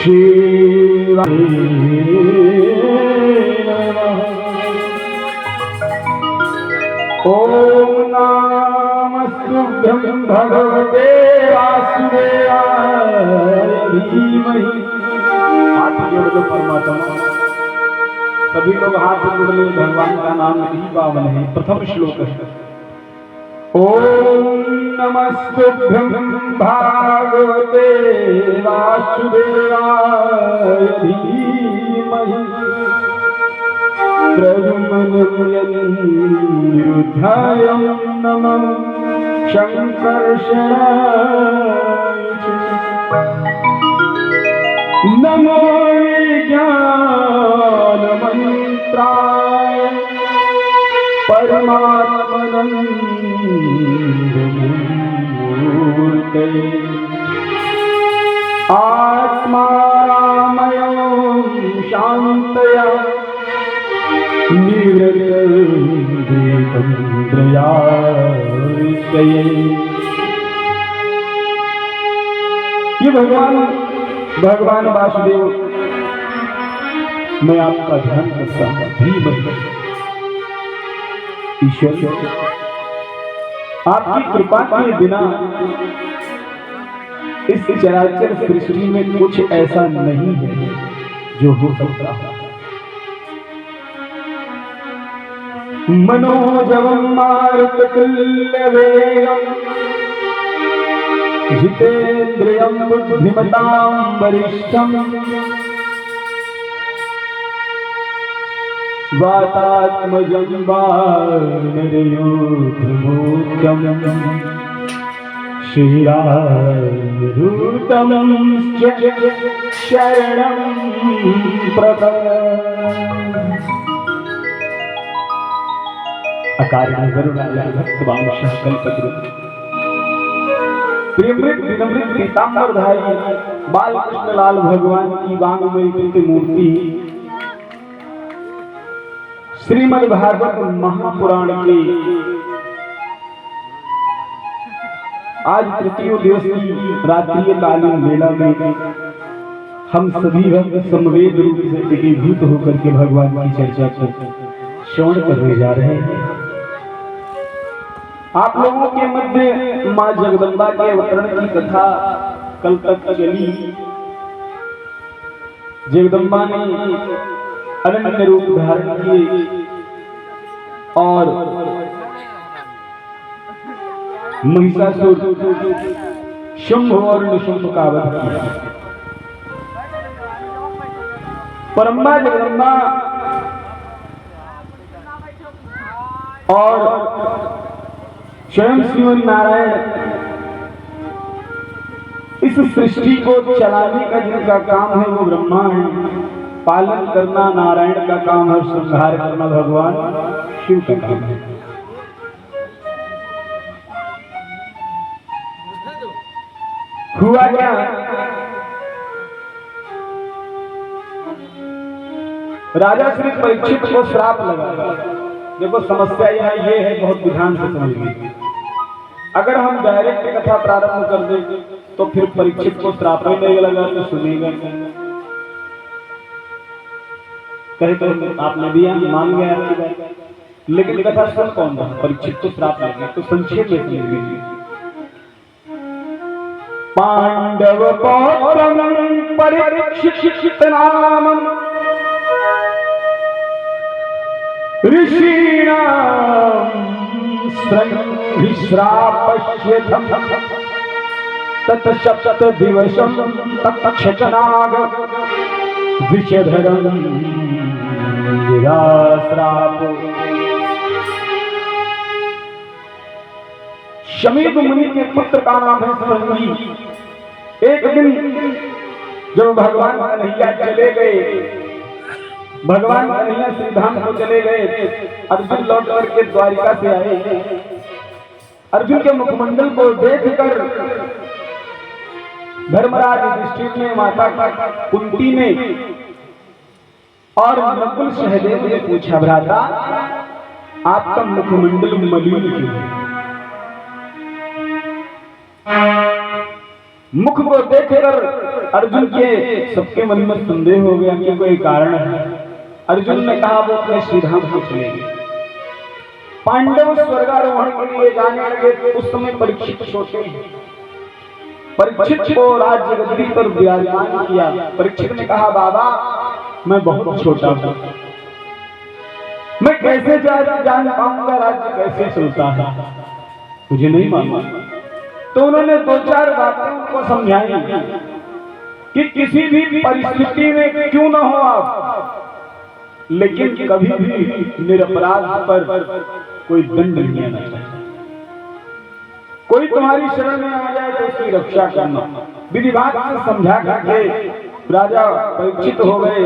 शिवाय ओम नमस्तुभ्यं भगवते वासुदेवाय धीमहि। हाथ जोड़ लो परमात्मा, सभी लोग हाथ जोड़ ले। भगवान का नाम ही पावन है। प्रथम श्लोक है ओम नमस्तुभ्यं भगवते वासुदेवाय धीमहि प्रद्युम्नाय नमः शंकर्षणाय नमो विज्ञानमन्त्राय परमात्मनन्दमूर्ते आत्मारामयं शान्तया ये भगवान वासुदेव, मैं आपका ध्यान करता हूं। ईश्वर, आपकी कृपा के बिना इस चराचर सृष्टि में कुछ ऐसा नहीं है जो हो सकता है। मनोजवं मारुततुल्यवेगं जितेन्द्रियं बुद्धिमतां वरिष्ठं वातात्मजं वानरयूथमुख्यं श्रीरामदूतं शरणं प्रपद्ये। अकारण करुणालय भक्तवांशः कल्पद्रुम प्रेमृत विनम्रित पीताम्बरधारी बालकृष्ण लाल भगवान की वांगमयी कृत मूर्ति श्रीमद् भागवत महापुराण के आज तृतीय दिवस की रात्रि कालीन मेला में हम सभी भक्त समवेद रूप से एकीभूत होकर के भगवान की चर्चा को श्रवण करने जा रहे हैं। आप लोगों के मध्य मां जगदम्बा के अवतरण की कथा कल तक चली। जगदम्बा ने अनन्य रूप धारण किए और महिषासुर शुंभ और निशुंभ का वध किया। परम्बा जगदम्बा और स्वयं श्रीमन नारायण इस सृष्टि को चलाने का जिनका काम है वो ब्रह्मा है, पालन करना नारायण का काम है, संहार करना भगवान शिव का काम है। हुआ क्या, राजा श्री परीक्षित को श्राप लगा। देखो समस्या यहाँ ये है, बहुत ध्यान से समझिए। अगर हम डायरेक्ट कथा प्रारंभ कर दें तो फिर परीक्षित को श्राप ही नहीं लगा तो सुनेगा। कहे तो आपने दिया, मान गया आपकी बात, लेकिन कथा सुन कौन था? परीक्षित को श्राप लगा। तो संक्षेप में समझ लीजिए। पांडव पौत्रं परीक्षित नामं ऋषीणां श्रापश्यथं ततश्चत दिवसं तक्षनाग विषधरं गिराश्रापो। शमीद मुनि के पुत्र का नाम है संगी। एक दिन जब भगवान कन्हैया चले गए, भगवान कन्हैया श्रीधाम को चले गए, अर्जुन लौट करके द्वारिका से आए। अर्जुन के मुखमंडल को देखकर धर्मराज युधिष्ठिर ने, माता कुंती ने और नकुल सहदेव ने पूछा, भ्राता आपका मुखमंडल मलिन क्यों है? मुख को देखकर अर्जुन के सबके मन में संदेह हो गया कि कोई कारण है। अर्जुन ने कहा वो अपने श्रीधाम को चलेंगे। पांडव स्वर्गारोहण के लिए जाने लगे। उस समय परीक्षित छोटे हैं। परीक्षित को राज्य गद्दी पर विराजमान किया। परीक्षित ने कहा बाबा मैं बहुत छोटा हूं, मैं कैसे जान पाऊंगा राज्य कैसे चलता है, मुझे नहीं मालूम। तो उन्होंने दो चार बातें उनको समझाई कि किसी भी परिस्थिति में क्यों ना हो आप, लेकिन कभी भी निरपराध पर कोई दंड नहीं आना चाहिए। कोई तुम्हारी शरण में आ जाए तो उसकी रक्षा करना। विधिवाद से समझा करके राजा परीक्षित हो गए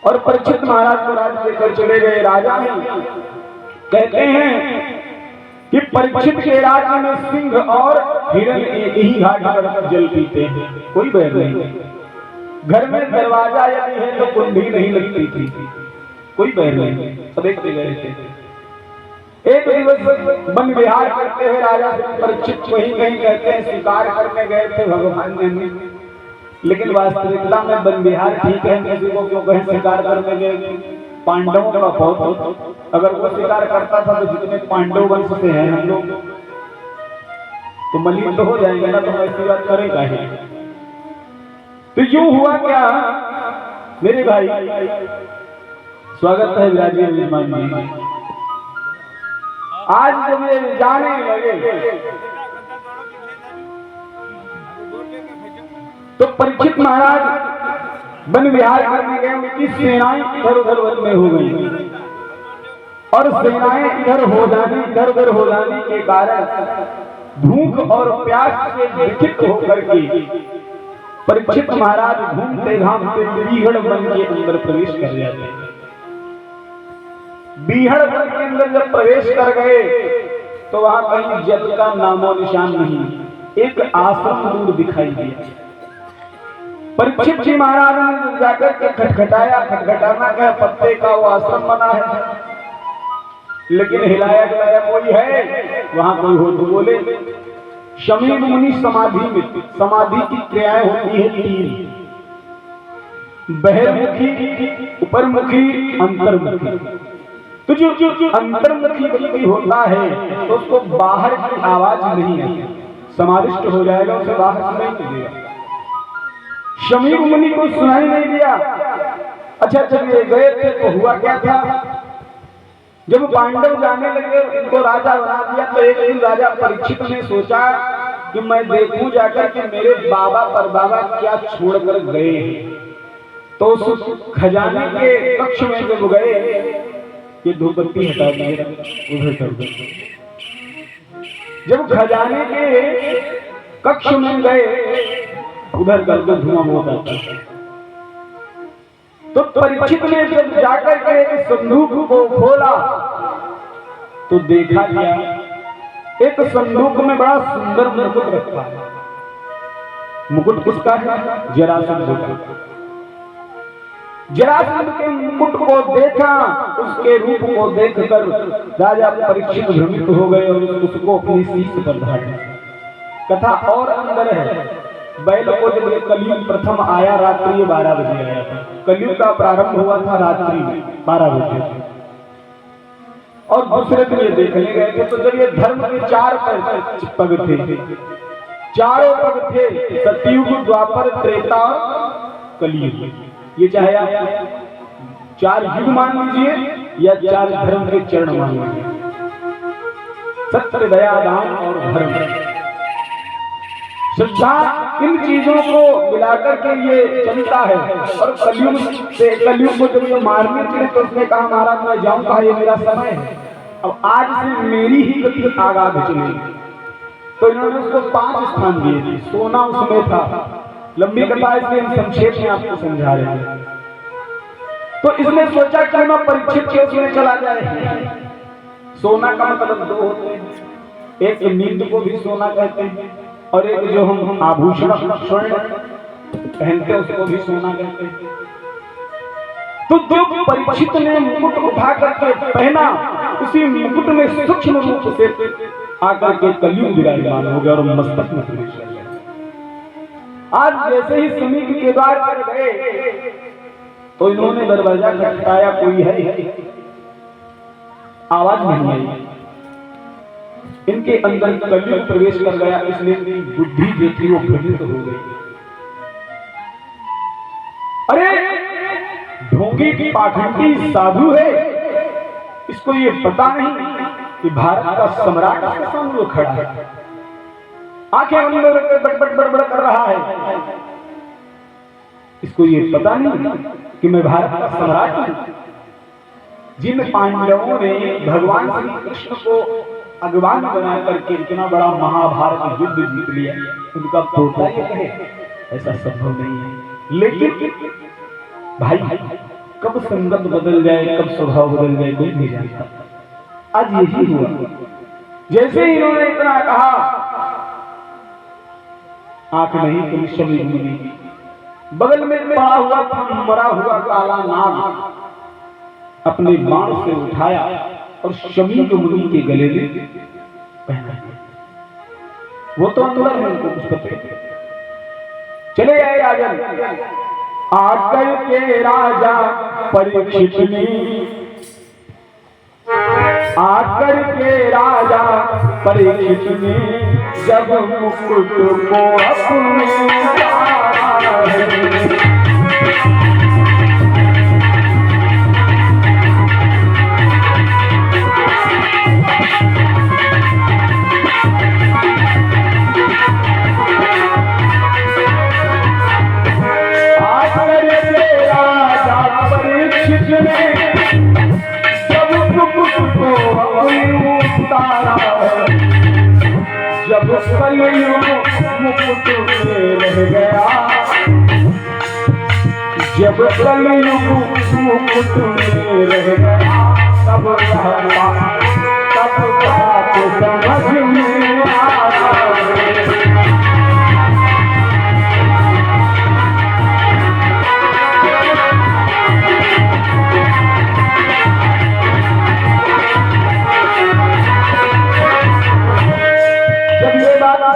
और परीक्षित महाराज को राज देकर चले गए। राजा कहते हैं कि परीक्षित के राज्य में सिंह और हिरण एक ही घाट पर जल पीते हैं, कोई बैर नहीं। घर में दरवाजा यदि है तो कुंडी नहीं लगती थी, कोई बैर नहीं, सब एक जगह थे। एक दिवस वन विहार करते हुए राजा से परीक्षित वही कहीं कहते हैं शिकार करने गए थे भगवान ने, लेकिन वास्तविकता में वन विहार ठीक है, किसी को क्यों कहें शिकार करने गए। पांडवों का बहुत, अगर वो शिकार करता था तो जितने पांडव वंश से हैं हम लोग तो मलिन तो हो जाएंगे ना, तो ऐसी बात करेगा ही। तो यूं हुआ क्या मेरे भाई, स्वागत है विराजी मेहमान जी। आज जब ये जाने लगे तो परीक्षित महाराज वन विहार करने गए। उनकी सेनाएं इधर उधर वन में हो गई और सेनाएं इधर उधर हो जाने के कारण भूख और प्यास से व्यथित होकर के परीक्षित महाराज घूमते घामते बीहड़ वन के अंदर प्रवेश कर जाते हैं। बीहड़ वन के अंदर जब प्रवेश कर गए तो वहां कहीं जल का नामो निशान नहीं, एक आश्रम दूर दिखाई दिया। परीक्षित जी महाराज ने जाकर के खटखटाया। खटखटाना क्या, पत्ते का वो आश्रम बना है, लेकिन हिलाया डुलाया कोई है वहां कोई हो तो बोले। शमीर मुनि समाधि में, समाधि की क्रियाएं होती है तीन, बहिर्मुखी, उपरमुखी, अंतर्मुखी। तो जो अंतर्मुखी व्यक्ति होता है तो उसको बाहर की आवाज नहीं आती, समाविष्ट हो जाएगा, उसे बाहर सुनाई नहीं देगा। शमीर मुनि को सुनाई नहीं दिया। अच्छा जब ये गए थे तो हुआ क्या था, जब पांडव जाने लगे इनको राजा बना दिया तो एक दिन राजा परीक्षित ने सोचा कि मैं देखूं जाकर कि मेरे बाबा पर बाबा क्या छोड़कर गए हैं। तो उस खजाने के कक्ष में जब गए, ये धूपबत्ती हटा दिया उधर कर दो। जब खजाने के कक्ष में गए उधर कर दो, धुआं बहुत आता है। तो परीक्षित ने जब जाकर के संदूक को खोला तो देखा गया एक संदूक में बड़ा सुंदर मुकुट रखा है। मुकुट किसका है? जरासंध का। जरासंध के मुकुट को देखा, उसके रूप को देखकर राजा परीक्षित भ्रमित हो गए और उसको अपनी शीश पर धार दिया। कथा और अंदर है। बैल को जब कलयुग प्रथम आया रात्रि 12 बजे आया था। कलयुग का प्रारंभ हुआ था रात्रि 12 बजे और दूसरे दिन ये देखने गए थे। तो जब ये धर्म के 4 पग थे, चारों पग थे, सतयुग, द्वापर, त्रेता और कलयुग। ये चाहे आप 4 युग मान लीजिए या 4 धर्म के चरण मान लीजिए, सत्य, दया, दान और धर्म, श्रद्धा, इन चीजों को मिलाकर के ये चलता है। और कलयुग को जब ये मारने चले तो उसने कहा महाराज मैं जाऊं, कहा ये मेरा समय है, अब आज से मेरी ही गति आगाज चलेगी। तो इन्होंने उसको 5 स्थान दिए थे, सोना उसमें था। लंबी कथा इसलिए हम संक्षेप में आपको समझा रहे हैं। तो इसने सोचा क्यों ना परीक्षित के उसमें चला जाए। सोना का मतलब 2 होते हैं, एक नींद को भी सोना कहते हैं और एक जो हम आभूषण स्वर्ण पहनते हैं उसको भी सोना कहते हैं। तो जो परीक्षित ने मुकुट उठा करके पहना, उसी मुकुट में सूक्ष्म रूप से आकर के कलयुग विराजमान हो गया और मस्तक में प्रवेश कर गया। आज जैसे ही समीप के द्वार पर गए तो इन्होंने दरवाजा खटखटाया, कोई है? आवाज नहीं आई। इनके अंदर कलयुग प्रवेश कर गया, इसलिए इनकी बुद्धि जो थी वो भ्रमित हो गई। अरे ढोंगी की पाखंडी साधु है, इसको ये पता नहीं कि भारत का सम्राट इसके सामने खड़ा है, आंखें अंदर बड़बड़ बड़बड़ कर रहा है। इसको ये पता नहीं कि मैं भारत का सम्राट हूं। जिन पांडवों ने भगवान श्री कृष्ण को अगवान बना करके इतना बड़ा महाभारत युद्ध जीत लिया, उनका पोता ये कहे ऐसा संभव नहीं है। लेकिन भाई कब संगत बदल जाए, कब स्वभाव बदल जाए, कोई नहीं जानता। आज यही हुआ। जैसे ही इन्होंने इतना कहा, आंख नहीं खुली, शमी मुनि बगल में पड़ा हुआ था मरा हुआ काला नाग अपने बाण से उठाया और शमी मुनि के गले में पहना। वो तो अंदर में उनको कुछ पता नहीं। चले आए राजन, आकर के राजा परीक्षित ने, आकर के राजा परीक्षित ने जब मुकुट को अपने जब कलयुग मुकुट में रह गया, जब कलयुग मुकुट में रह गया, तब बात समझ में आया।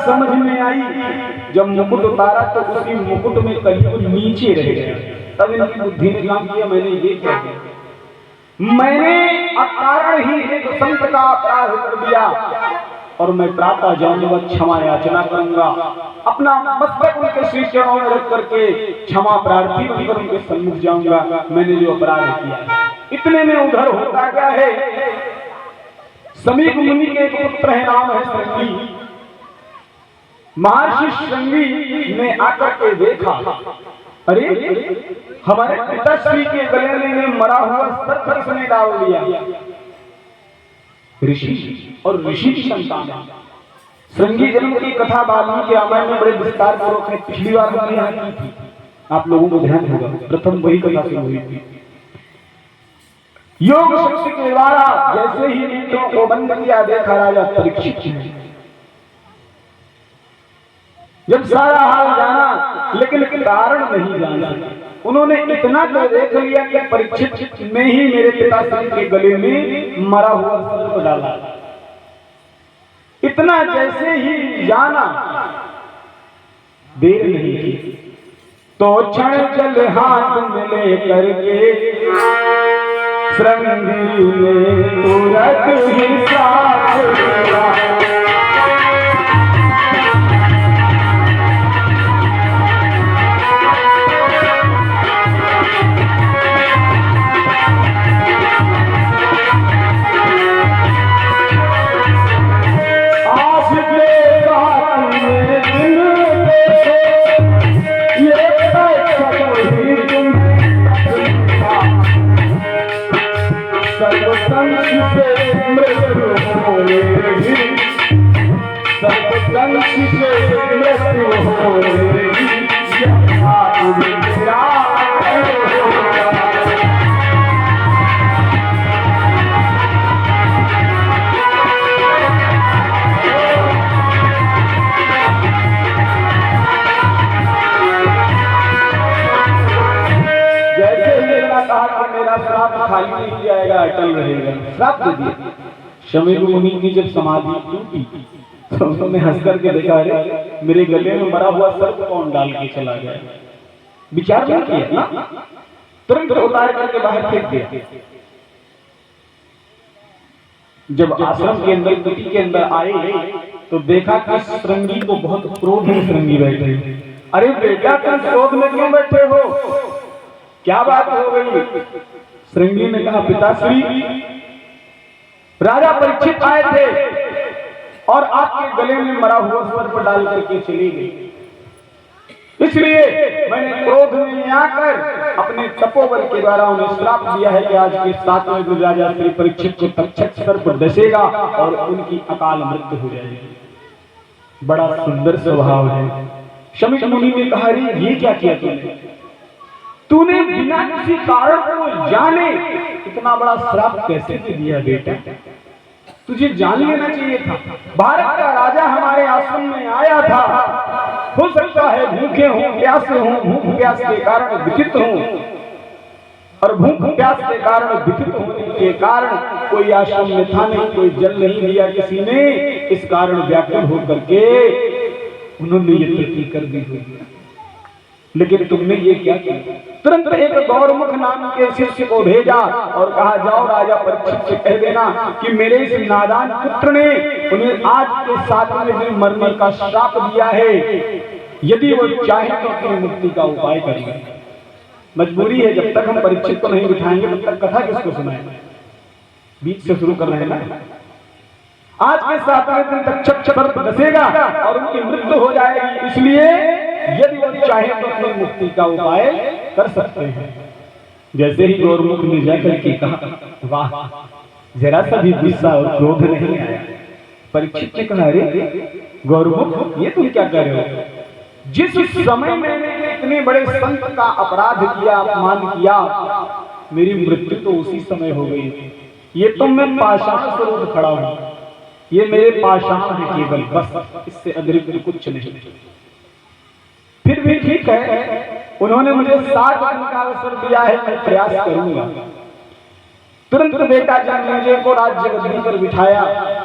समझ में आई, जब मुकुट उतारा तो उसी मुकुट में कलयुग नीचे रह गया। तब इनकी बुद्धि ने काम किया, मैंने ये क्या किया, मैंने अकारण ही एक संत का अपराध कर दिया और मैं प्रातः जाऊंगा, क्षमा याचना करूंगा, अपना मस्तक उनके श्री चरणों में रख करके क्षमा प्रार्थी बनकर उनके सम्मुख जाऊंगा, मैंने जो अपराध किया। इतने में उधर होता क्या है, समीप मुनि के एक पुत्र है, नाम है श्रृंगी। महर्षि श्रृंगी ने आकर के देखा, अरे हमारे पिताश्री के गले में मरा हुआ सर्प किसने डाल दिया। ऋषि और ऋषि की संतान है। श्रृंगी जन्म की कथा वाल्मीकि रामायण में बड़े विस्तार पूर्वक है, पिछली बार मैंने यहाँ की थी, आप लोगों को ध्यान होगा, प्रथम वही कथा शुरू हुई थी। योग शक्ति के द्वारा जैसे ही नेत्रों को बंद किया, देखा राजा परीक्षित ने। जब सारा हाल जाना लेकिन कारण नहीं जाना, उन्होंने इतना तो देख लिया कि परीक्षित ने ही मेरे पिताश्री के गले में मरा हुआ सर्प डाला। इतना जैसे ही जाना, देर नहीं की तो क्षण जल हाथ में लेकर के श्रृंगी ने तुरंत ही साथ दिया। खाली नहीं जाएगा, अटल रहेगा। श्राप दे दिया। शमी मुनि की जब समाधि टूटी, तो उन्होंने हंस करके देखा, अरे मेरे गले में मरा हुआ सर्प कौन डाल के चला गया। विचार नहीं किया ना, तुरंत उतार करके बाहर फेंक दिया। जब आश्रम के अंदर कुटी के अंदर आए तो देखा कि श्रृंगी को बहुत क्रोध में श्रृंगी बैठे। अरे बेटा तुम क्रोध में क्यों बैठे हो, क्या बात हो गई? श्रृंगी ने कहा, पिताश्री राजा परीक्षित आए थे और आपके गले में मरा हुआ सर्प डाल करके चली गई, इसलिए मैंने क्रोध में आकर अपने तपोबल के द्वारा उन्हें श्राप दिया है कि आज के 7वें दिन राजा श्री परीक्षित को तक्षक सर्प डसेगा और उनकी अकाल मृत्यु हो जाएगी। बड़ा सुंदर स्वभाव है। शमीक मुनि ने कहा, ये क्या किया तूने बिना किसी कारण को जाने इतना बड़ा श्राप कैसे दे दिया बेटा? तुझे जान लेना चाहिए था। भारत का राजा हमारे आश्रम में आया था, हो सकता है भूखे हों, प्यासे हों, भूख प्यास के कारण विचित हों, और भूख प्यास के कारण विचित होने के कारण कोई आश्रम में था नहीं, कोई जल नहीं दिया किसी ने, इस कारण व्याकुल होकर के उन्होंने ये कृति कर दी हुई। लेकिन तुमने ये क्या किया? तुरंत एक गौरमुख नाम के शिष्य को भेजा और कहा, जाओ राजा परीक्षित से कह देना कि मेरे इस नादान पुत्र ने उन्हें आज के 7वें दिन मरने का श्राप दिया है, यदि वो चाहे तो अपनी मुक्ति का उपाय करेंगे। मजबूरी है, जब तक हम परीक्षित को नहीं बिठाएंगे तब तक कथा किसको सुनाएंगे? बीच से शुरू कर रहे हैं ना। आज के 7वें दिन तक्षक सर्प डसेगा और उनकी मृत्यु हो जाएगी, इसलिए यदि वो चाहे तो अपनी मुक्ति का उपाय कर सकते हैं। जैसे ही गौरमुख ने जाकर के कहा, वाह, जरा सा भी गुस्सा और क्रोध नहीं आया। परीक्षित ने कहा, अरे गौरमुख, ये तुम क्या कर रहे हो? जिस समय मैंने इतने बड़े संत का अपराध किया, अपमान किया, मेरी मृत्यु तो उसी समय हो गई। ये तो मैं पाषाण स्वरूप खड़ा हूं, ये मेरे पाषाण है केवल, बस इससे अतिरिक्त कुछ नहीं। फिर भी ठीक है, उन्होंने मुझे 7 दिन का अवसर दिया है, मैं प्रयास करूंगा। तुरंत बेटा जन्मेजय को राज्य गद्दी पर बिठाया।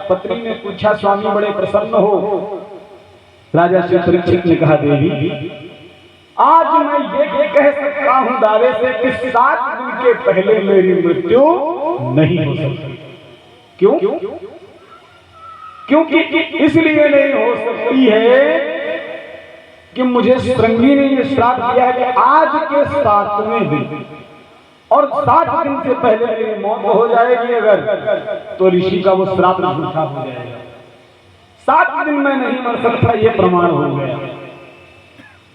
पत्नी ने पूछा, स्वामी बड़े प्रसन्न हो? राजा श्री परीक्षित ने कहा, देवी आज मैं ये कह सकता हूं दावे से कि 7 दिन के पहले मेरी मृत्यु नहीं हो सकती। क्यों? क्योंकि इसलिए नहीं हो सकती है कि मुझे श्रृंगी ने ये श्राप दिया है कि आज के 7वें दिन, और 7 दिन से पहले मेरी मौत हो जाएगी अगर, तो ऋषि का वो श्राप झूठा हो जाएगा। 7 दिन में नहीं मर सकता, ये प्रमाण हो गया।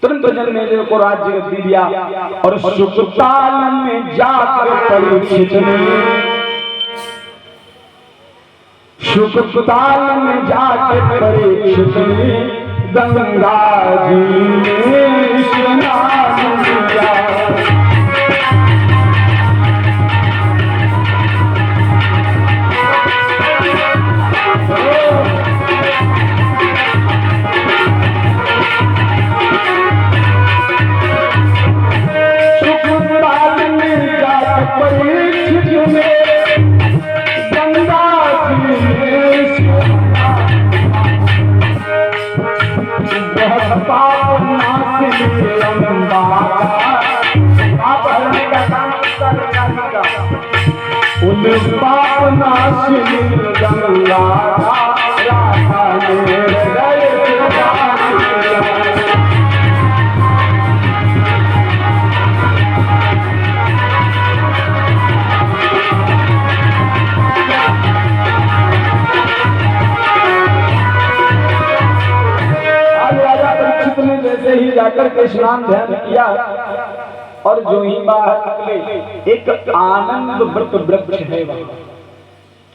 तुरंत जन्मेजय को राज्य गद्दी दिया और शुकताल में जाकर परीक्षित ने, शुकताल में जाकर परीक्षित ने गंगा जी में स्नान किया। शुकताल में जाकर परीक्षित ने गंगा जी में पाप नासिनी गंगा, पाप हरने का काम करेगा। उन पाप नासिनी गंगा राधा ने हृदय जैसे ही जाकर के स्नान ध्यान किया और जो ही बाहर निकले, एक आनंद व्रत वृक्ष है वहां।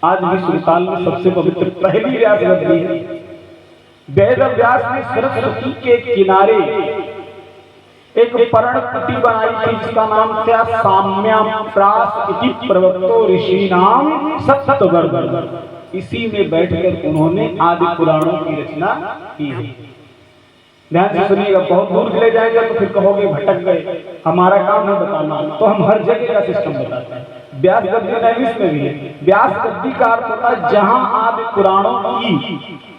आज भी सुल्तान में सबसे पवित्र पहली व्यास गद्दी है। वेद व्यास ने सरस्वती के किनारे एक पर्णकुटी बनाई थी जिसका नाम था साम्याप्रास इति प्रवक्तो ऋषि नाम सप्तवर्ग। इसी में बैठकर उन्होंने आदि पुराणों की रचना की है। ध्यान से सुनिएगा, बहुत दूर चले जाएंगे तो फिर कहोगे भटक गए। हमारा काम है बताना, तो हम हर जगह का सिस्टम बताते हैं। व्यास गद्दी नैमिष में भी है। व्यास गद्दी का अर्थ होता है जहां आदि पुराणों की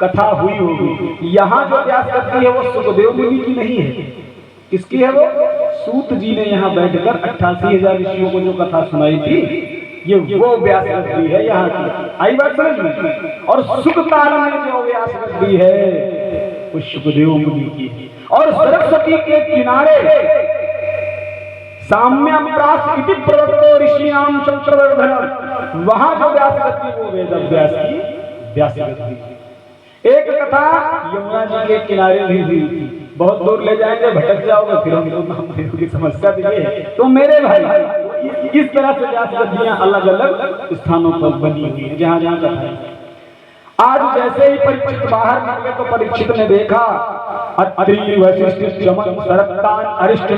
कथा हुई होगी। यहाँ जो व्यास गद्दी है वो सुखदेव मुनि की नहीं है। किसकी है वो? सूत जी ने यहाँ बैठकर 88,000 ऋषियों को जो कथा सुनाई थी, ये वो व्यास गद्दी है यहाँ की। आई बात समझ में? और सुख काल में जो व्यास गद्दी है वो सुखदेव मुनि की है। और सरस्वती के किनारे साम्यम प्रास इति प्रवक्तो ऋषियाम चक्रवर्धन, वहां जो व्यास गद्दी वो वेद व्यास की व्यास गद्दी। एक कथा यमुना जी के किनारे भी हुई थी। बहुत दूर ले जाएंगे, भटक जाओगे, फिर हम की समस्या भी है। तो मेरे भाई इस तरह से व्यास गद्दियां अलग अलग स्थानों पर बनी हुई है जहां जहां कथा है। आज जैसे ही परीक्षित बाहर निकले तो परीक्षित ने देखा अत्रि वशिष्ठ चमन सरप्तान अरिष्ट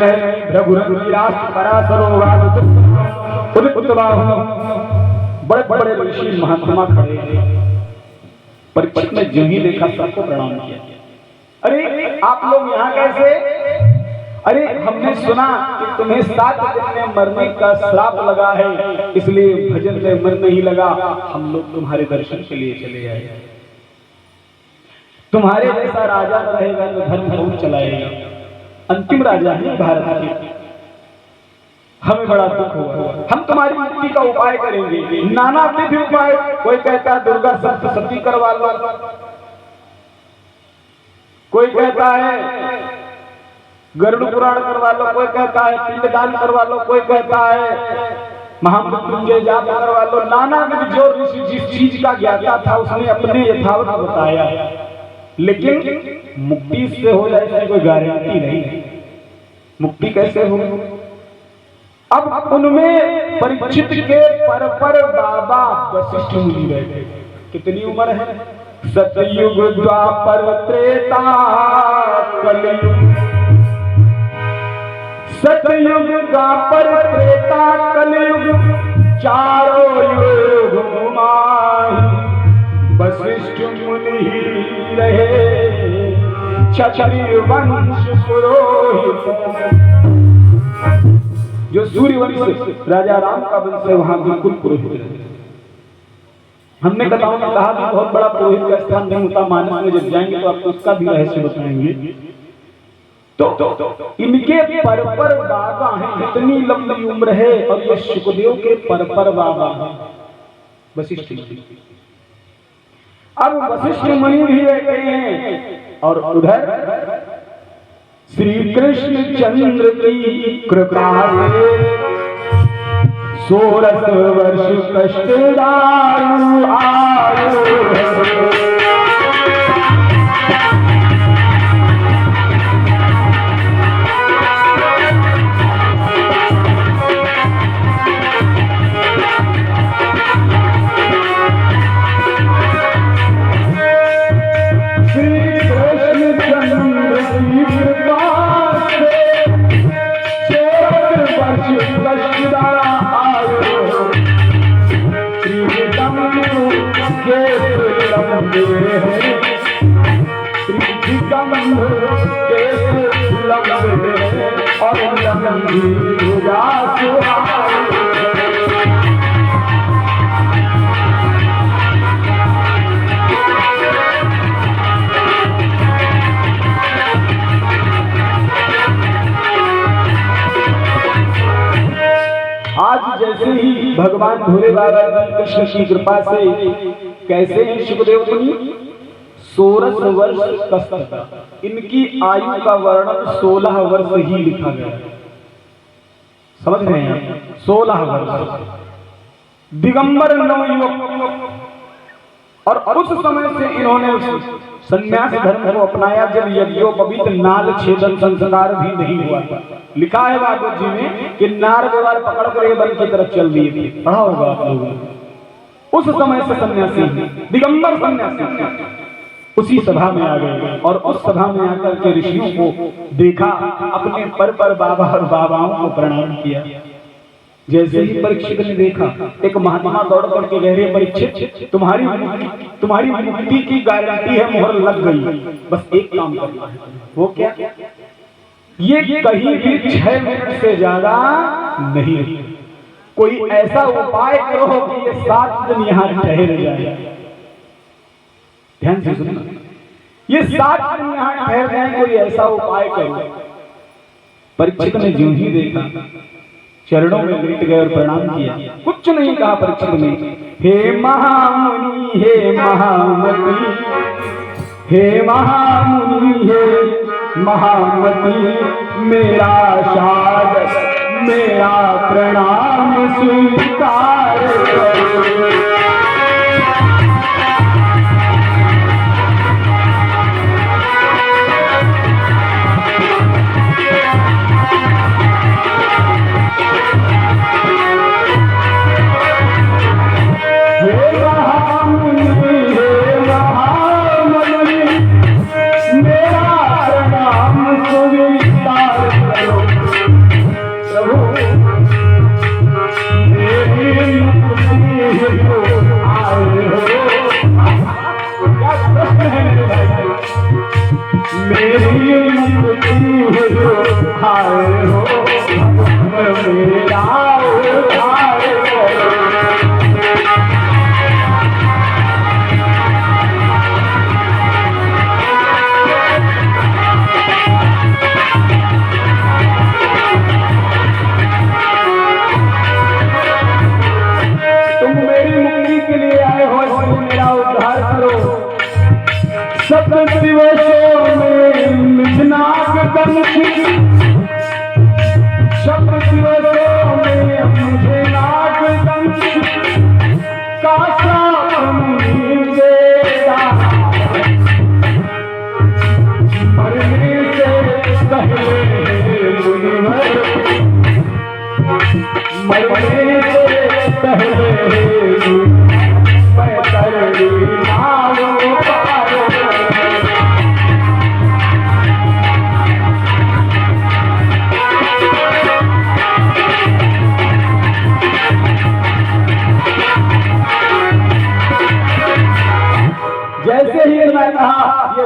बड़े बड़े ऋषि महात्मा खड़े हैं। परीक्षित ने जो ही देखा सबको प्रणाम किया। अरे आप लोग यहाँ कैसे? अरे हमने सुना कि तुम्हें 7 दिन में मरने का श्राप लगा है, इसलिए भजन में मन नहीं लगा, हम लोग तुम्हारे दर्शन के लिए चले आए। तुम्हारे जैसा राजा रहेगा तो धर्म कौन चलाएगा? अंतिम राजा है भारत के। हमें बड़ा दुख हुआ। हम तुम्हारी मुक्ति का उपाय करेंगे, नाना विधि उपाय। कोई कहता है दुर्गा सप्तशती करवा लो, कोई कहता है गरुड़ पुराण करवा लो, कोई कहता है पिंडदान करवा लो, कोई कहता है महामृत्युंजय जाप करवा लो। नाना विधि जो ऋषि जिस चीज का ज्ञाता था उसने अपने यथावत बताया, लेकिन मुक्ति से हो जाए इसकी कोई गारंटी नहीं। मुक्ति कैसे हो? अब उनमें परीक्षित के पर बाबा वशिष्ठ मुनि बैठे। कितनी उम्र है? सतयुग द्वापर त्रेता कलयुग, सतयुग द्वापर त्रेता कलयुग, चारों युग माही वशिष्ठ मुनि ही रहे, क्षत्रिय वंश पुरोहित। जो सूर्य वंश राजा राम का वंश है वहां बिल्कुल पुरोहित है। हमने कथाओं में कहा कि बहुत बड़ा पुरोहित का स्थान नहीं होता। मानस में जब जाएंगे तो आपको उसका भी रहस्य बताएंगे। तो इनके पर बाबा हैं, इतनी लंबी उम्र है, और ये सुखदेव के पर बाबा हैं वशिष्ठ। अब वशिष्ठ मुनि भी बैठे हैं और उधर श्री कृष्ण चंद्र की कृपा से 16 वर्ष कष्टदायु आयु। आज जैसे ही भगवान भोले बाबा कृष्ण की कृपा से कैसे हैं सुखदेव मुनि? 16 वर्ष कष्ट। इनकी आयु का वर्णन 16 वर्ष ही लिखा गया। समझ रहे हैं? 16 वर्ष दिगंबर नवयुवक। और उस समय से इन्होंने संन्यास धर्म को अपनाया जब यज्ञोपवीत नाल छेदन संस्कार भी नहीं हुआ था। लिखा है भागवत जी में कि नार व्यवहार पकड़ कर वन की तरफ चल दिए थे। पढ़ा होगा आप लोगों ने। उस समय से सन्यासी दिगंबर सन्यासी उसी सभा में आ गए और उस सभा में आकर के ऋषियों को देखा, अपने पर बाबा और बाबाओं को प्रणाम किया। जैसे ही परीक्षित ने देखा, एक महात्मा दौड़ करके कह रहे परीक्षित तुम्हारी मुक्ति की गारंटी है, मोहर लग गई, बस एक काम करना है। वो क्या? ये कहीं भी 6 मिनट से ज्यादा नहीं, कोई ऐसा उपाय करो कि ये 7 दिन यहाँ ठहर जाए। ध्यान से सुनना, ये 7 दिन यहाँ ठहर जाए, कोई ऐसा उपाय करो। परीक्षित ने ज्यों ही देखा चरणों में लेट गए और प्रणाम किया। कुछ नहीं कहा परीक्षित ने। हे महामुनि, हे महामति, हे महामुनि, हे महामति, मेरा सादर, मेरा प्रणाम स्वीकार करो।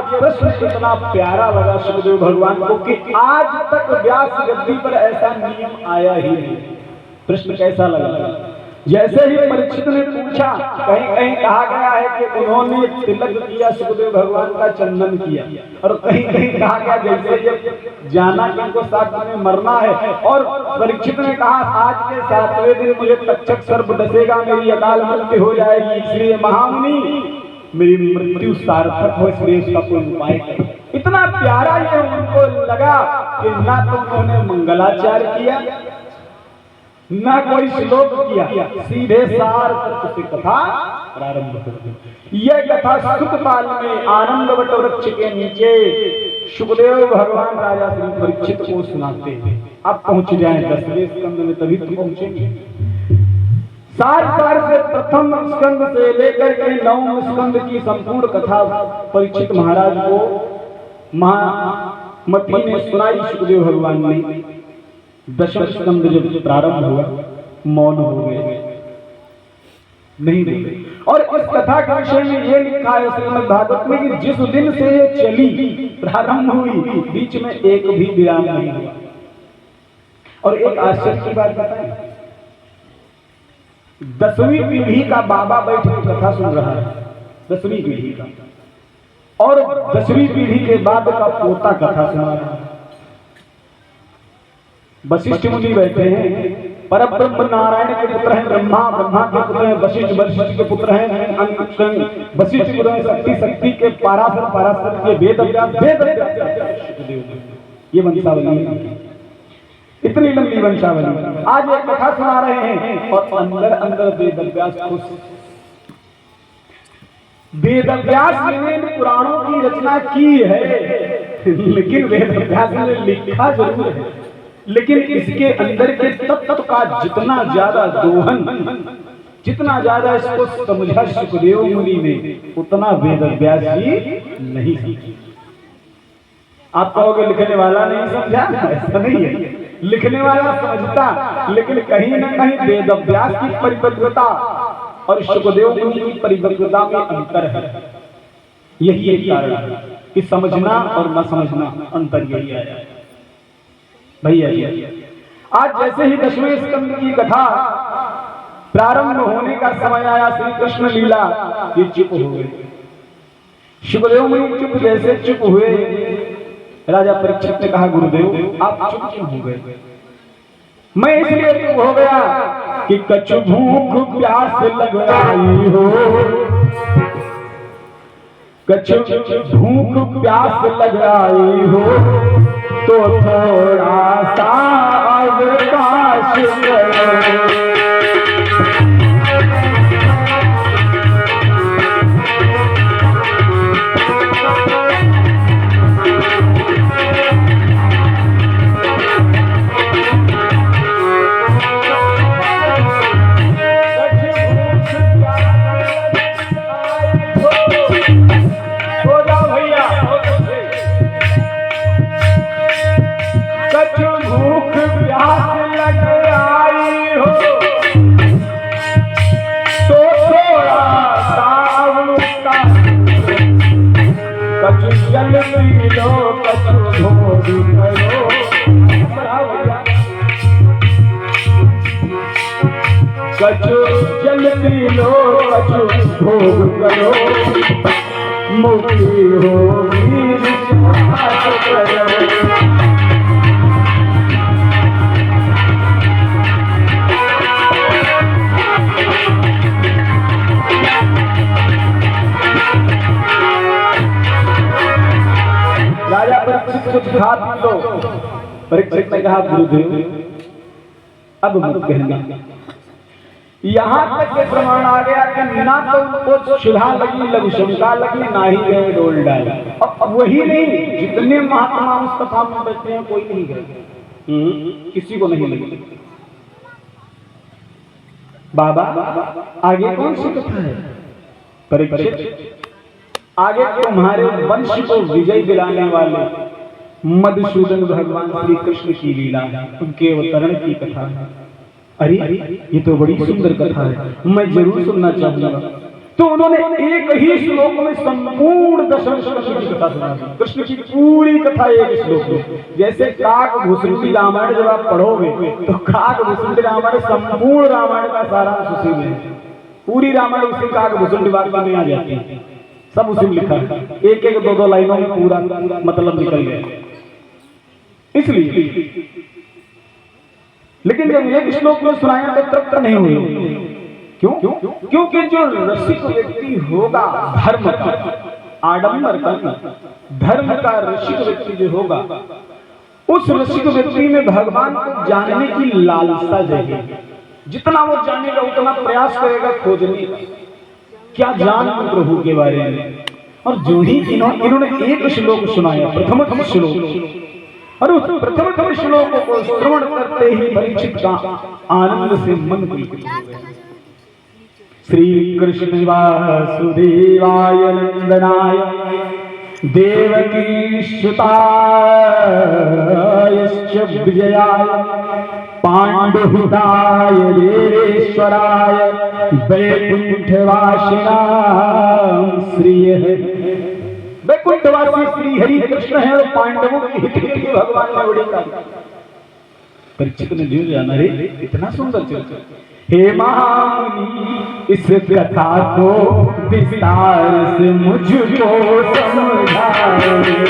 प्रश्न इतना प्यारा लगा सुखदेव भगवान को कि आज तक व्यास गद्दी पर ऐसा नियम आया ही नहीं। प्रश्न कैसा लगा? जैसे ही परीक्षित ने पूछा, कहीं कहीं कहा गया है कि उन्होंने तिलक किया, सुखदेव भगवान का चंदन किया, और कहीं कहीं कहा गया जैसे जब जाना कि उनको 7 दिन में मरना है, और परीक्षित ने कहा आज के 7वें दिन मुझे तक्षक सर्प डसेगा, मेरी अकाल मृत्यु हो जाएगी, इसलिए महामुनि मेरी मृत्यु सार्थक हो, इसलिए उसका कोई उपाय करो। इतना प्यारा ये उनको लगा कि ना तो उन्होंने मंगलाचार्य किया, ना कोई श्लोक किया, सीधे सार तत्व से कथा प्रारंभ कर दी। यह कथा सुखपाल में आनंद वट वृक्ष के नीचे सुखदेव भगवान राजा श्री परीक्षित को सुनाते हैं। अब पहुंच जाए 10वें स्कंद में, तभी तो पहुंचेंगे। सार से प्रथम स्कंद से लेकर के 9वें स्कंद की संपूर्ण कथा परीक्षित महाराज को महामती ने सुनाई। सुखदेव भगवान ने 10वां स्कंद जब प्रारंभ हुआ, मौन हो गए, नहीं बोले। और इस कथा के विषय में यह लिखा है श्रीमद् भागवत में कि जिस दिन से ये चली, प्रारंभ हुई, बीच में एक भी विराम नहीं हुआ। और एक आश्चर्य की बात बताएं, 10वीं पीढ़ी का बाबा बैठ के कथा सुन रहा है, 10वीं पीढ़ी का, और 10वीं पीढ़ी के बाद का पोता कथा सुना रहा है। वशिष्ठ मुनि बैठे हैं, परब्रह्म नारायण के पुत्र हैं, ब्रह्मा के पुत्र हैं, वशिष्ठ के पुत्र हैं, वशिष्ठ पुत्र हैं, शक्ति के पाराशर के वेद व्यास, ये वंशावली है। इतनी लंबी वंशावली आज एक कथा सुना रहे हैं, और अंदर वेद व्यास खुश। वेद व्यास ने पुराणों की रचना की है, लेकिन वेद व्यास ने लिखा जरूर है, लेकिन इसके अंदर के तत्व का जितना ज्यादा दोहन, जितना ज्यादा इसको समझा सुखदेव मुनि ने, उतना वेद व्यास जी नहीं समझा। आप कहोगे लिखने वाला नहीं समझा, ऐसा नहीं है, लिखने वाला समझता, लेकिन कहीं ना कहीं वेद व्यास की परिपक्वता और सुखदेव मुनि की परिपक्वता में अंतर है। यही एक कारण है कि समझना और न समझना अंतर यही है भैया। आज जैसे ही 10वें स्कंद की कथा प्रारंभ होने का समय आया, श्री कृष्ण लीला ये चुप हो गए। सुखदेव मुनि चुप, जैसे चुप हुए राजा परीक्षित ने कहा, गुरुदेव आप चुप क्यों हो गए? मैं इसलिए चुप हो गया कि कछु भूख प्यास लग आई हो, कछु भूख प्यास लग आई हो, तो थोड़ा सा अवकाश करो। कछु जल पी लो, कछु भोग करो, मुक्ति होगी विश्वास करो। राजा परीक्षित कुछ खा पी लो। परीक्षित ने कहा, गुरुदेव अब मत कहना। यहाँ तक के प्रमाण आ गया कि ना तो उनको क्षुधा लगी, लघु शंका लगी, ना ही गए डोल डाले। अब वही नहीं, जितने महात्मा उस कथा में बैठे हैं कोई नहीं गए, किसी को नहीं लगी। बाबा आगे कौन सी कथा है? परीक्षित आगे तुम्हारे वंश को विजय दिलाने वाले मधुसूदन भगवान श्री कृष्ण की लीला है, उनके अवतरण की कथा है। अरे ये तो बड़ी सुंदर कथा है, मैं जरूर सुनना चाहूंगा। तो उन्होंने एक ही श्लोक में संपूर्ण दशम स्कंद की कथा सुना दी, कृष्ण की पूरी कथा एक श्लोक में। जैसे काक भूसुंडी रामायण जब आप पढ़ोगे तो काक भूसुंडी रामायण संपूर्ण रामायण का सारांश उसी में है। पूरी रामायण उसी काक भूसुंडी वाक्य में आ जाती है, सब उसी में लिखा है, एक एक दो दो लाइनों में पूरा मतलब निकल गया। इसलिए लेकिन जब एक श्लोक में सुनाया तो तृप्त नहीं हुए। क्यों? क्योंकि जो रसिक व्यक्ति होगा धर्म का, आडंबर का धर्म का रसिक व्यक्ति जो होगा, उस रसिक व्यक्ति में भगवान को जानने की लालसा जाएगी। जितना वो जानेगा उतना प्रयास करेगा खोजने का, क्या जान प्रभु के बारे में। और जो ही इन्होंने एक श्लोक सुनाया, प्रथम श्लोक, और उस प्रथम श्लोक को श्रवण करते ही परीक्षित का आनंद से मन पुलकित हो गया। श्री कृष्ण वासुदेवाय नंदनाय देवकी सुताय विजयाय पांडुहिताय देवेश्वराय वैकुंठवासिनां श्रीये। वैकुंठवासी श्री हरि कृष्ण है और पांडवों के हित के लिए भगवान ने बड़ी कहा। परीक्षित ने जो जाना रे इतना सुंदर चर्चा। हे महामुनि इस कथा को विस्तार से मुझको समझाओ।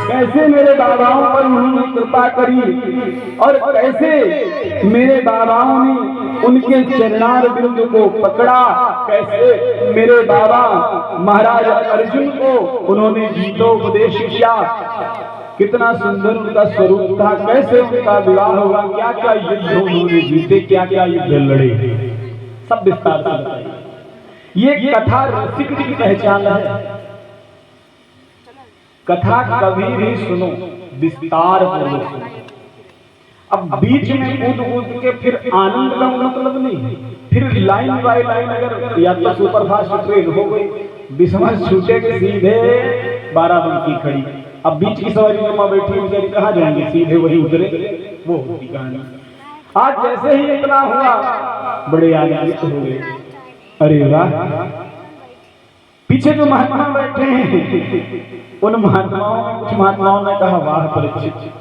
कैसे मेरे बाबाओं पर उन्होंने कृपा करी और कैसे मेरे बाबाओं ने उनके चरणार बिंद को पकड़ा, कैसे मेरे बाबा महाराज अर्जुन को उन्होंने गीतोपदेश किया, कितना सुंदर उनका स्वरूप था, कैसे उनका विवाह हुआ, क्या क्या युद्ध उन्होंने जीते, क्या क्या युद्ध लड़े, सब विस्तार से बताइए। ये कथा रसिक की पहचान है। कथा कभी भी सुनो विस्तार पूर्वक सुनो। अब बीच में कूद कूद के फिर आनंद का मतलब नहीं, फिर लाइन बाय लाइन अगर या तो सुपरफास्ट ट्रेन हो गई, बिस्मस छूटे के सीधे बाराबंकी खड़ी, अब बीच की सवारी में मां बैठी बेचारी कहाँ जाएंगे, सीधे वही उतरे, वो होती कहानी। आज जैसे ही इतना हुआ बड़े आनंदित हो गए, अरे वाह, पीछे जो महात्मा बैठे हैं उन महात्माओं में कुछ महात्माओं ने कहा, वाह परीक्षित,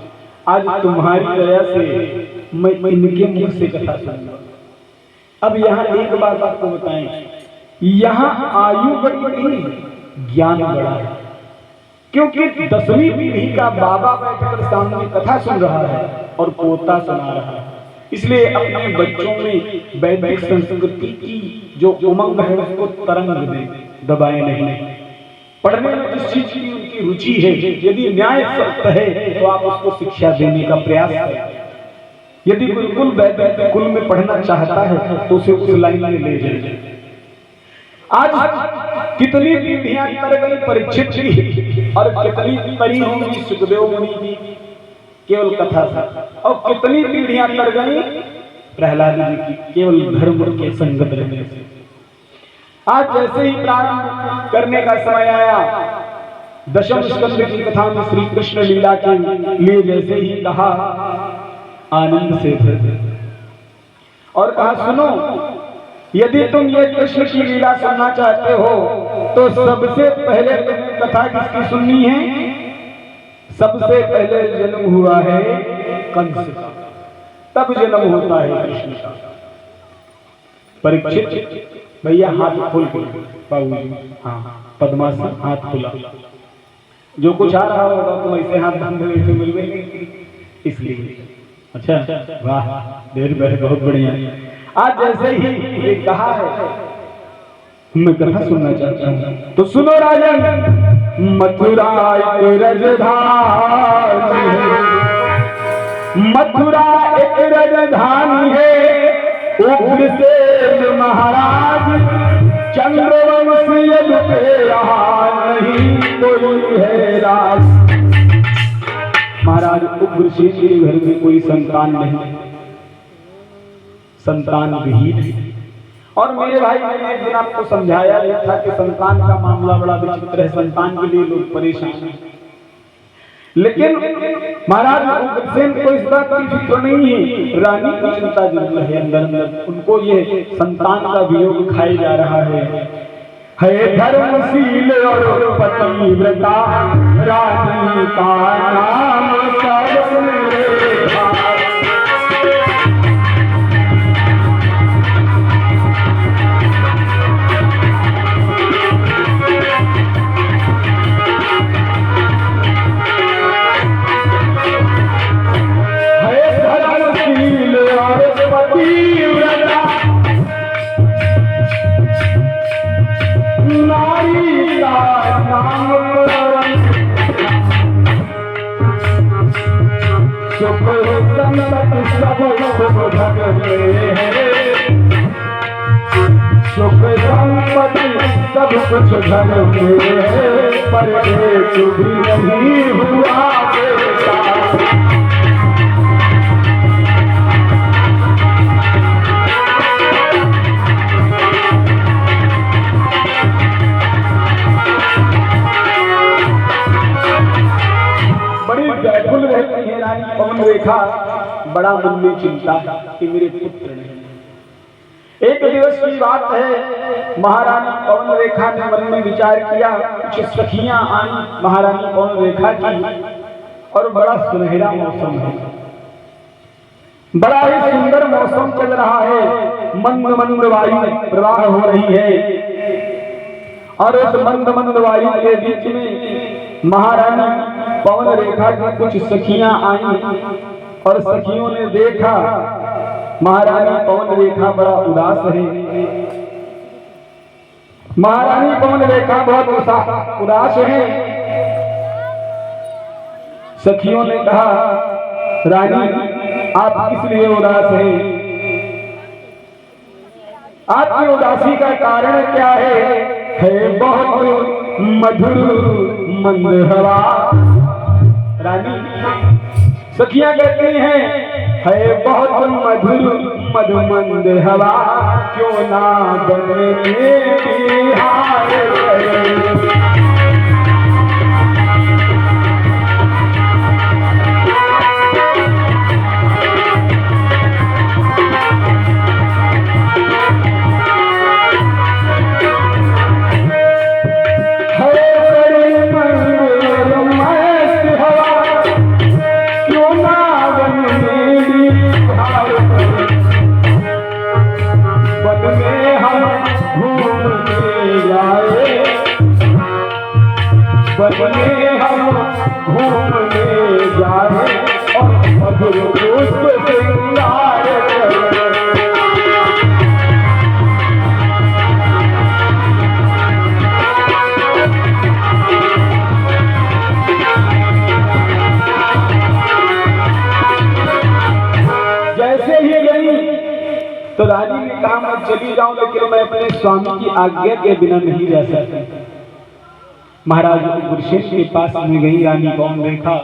आज तुम्हारी दया से मैं इनके मुख से कथा सुनूंगा। अब यहाँ एक बात आपको बताएं, यहाँ आयु बड़ी नहीं, ज्ञान बड़ा है, क्योंकि 10वीं पीढ़ी का बाबा बैठकर सामने कथा सुन रहा है और पोता सुना रहा है। इसलिए अपने बच्चों में वैदिक संस्कृति की जो उमंग है उसको तरंग दे, दबाए नहीं। पढ़ने में जिस चीज की उनकी रुचि है, यदि न्याय सत्य है तो आप उसको शिक्षा देने का प्रयास करें। यदि गुरुकुल वैदिक कुल में पढ़ना चाहता है तो उसे उस लाइन में ले जाइए। आज कितनी पीढ़ियां कर गई परीक्षित की, और कितनी करी होंगी सुखदेव मुनि की केवल कथा से, और कितनी पीढ़ियां कर गई प्रहलाद जी की केवल धर्म के संगत रहने से। आज जैसे ही प्रारंभ करने का समय आया, दशम स्कंद की कथा में श्री कृष्ण लीला के लिए जैसे ही कहा, आनंद से भर और कहा, सुनो, यदि तुम ये कृष्ण की लीला सुनना चाहते हो तो सबसे पहले तुम्हें कथा किसकी सुननी है? सबसे पहले जन्म हुआ है कंस का, तब जन्म होता है कृष्ण का। परीक्षित भैया हाथ खोल के, बाबूजी हाँ, पद्मासन हाथ खुला, जो कुछ आ रहा होगा तो ऐसे हाथ बांधे से मिल गए, इसलिए अच्छा वाह, देर बैठ बहुत बढ़िया। आज जैसे ही ये कहा है मैं कथा सुनना चाहता हूँ, तो सुनो राजन, मथुरा एक राजधानी है, मथुरा एक राजधानी है, उग्रसेन महाराज चंद्रवंश यदि पे रहा नहीं कोई है राज। महाराज उग्रसेन के घर में कोई संतान नहीं, संतान विहीन है। और मेरे भाई, मैंने एक दिन आपको समझाया था कि संतान का मामला बड़ा विचित्र है, संतान के लिए लोग परेशान हैं। लेकिन महाराज उग्रसेन को इस बात की फिक्र नहीं है, रानी की चिंता जरूर है अंदर अंदर, उनको ये संतान का वियोग खाए जा रहा है धर्मशील और पतिव्रता रानी का नाम सुख संपत्ति सब कुछ घर में, पर एक भी नहीं हुआ बेटा। बड़ी व्याकुल रहती है रानी पवन रेखा, बड़ा मन में चिंता कि मेरे पुत्र नहीं। एक दिवस की बात है, महारानी पवन रेखा ने मन में विचार किया, कुछ सखियां आई महारानी पवन रेखा की, और बड़ा सुनहरा मौसम है, बड़ा ही सुंदर मौसम चल रहा है, मंद मंद वायु प्रवाह हो रही है, और उस मंद मंद वायु के बीच में महारानी पवन रेखा की कुछ सखियां आई, और सखियों ने देखा महारानी पवन रेखा बड़ा उदास है। महारानी पवन रेखा बहुत उदास है। सखियों ने कहा, रानी आप किस लिए उदास हैं? आपकी उदासी का कारण क्या है बहुत मधुर मंद हवा। रानी सखियां कहती हैं, है बहुत मधुर मंद हवा, क्यों ना बने बिहार। बने हम घूमने जाए और मधुर पुष्प श्रृंगार जैसे ही गई तो रानी ने कहा, मैं चली जाऊं लेकिन मैं अपने स्वामी की आज्ञा के बिना नहीं रह सकती। महाराज गुरशेन के पास में गई रानी पवन रेखा,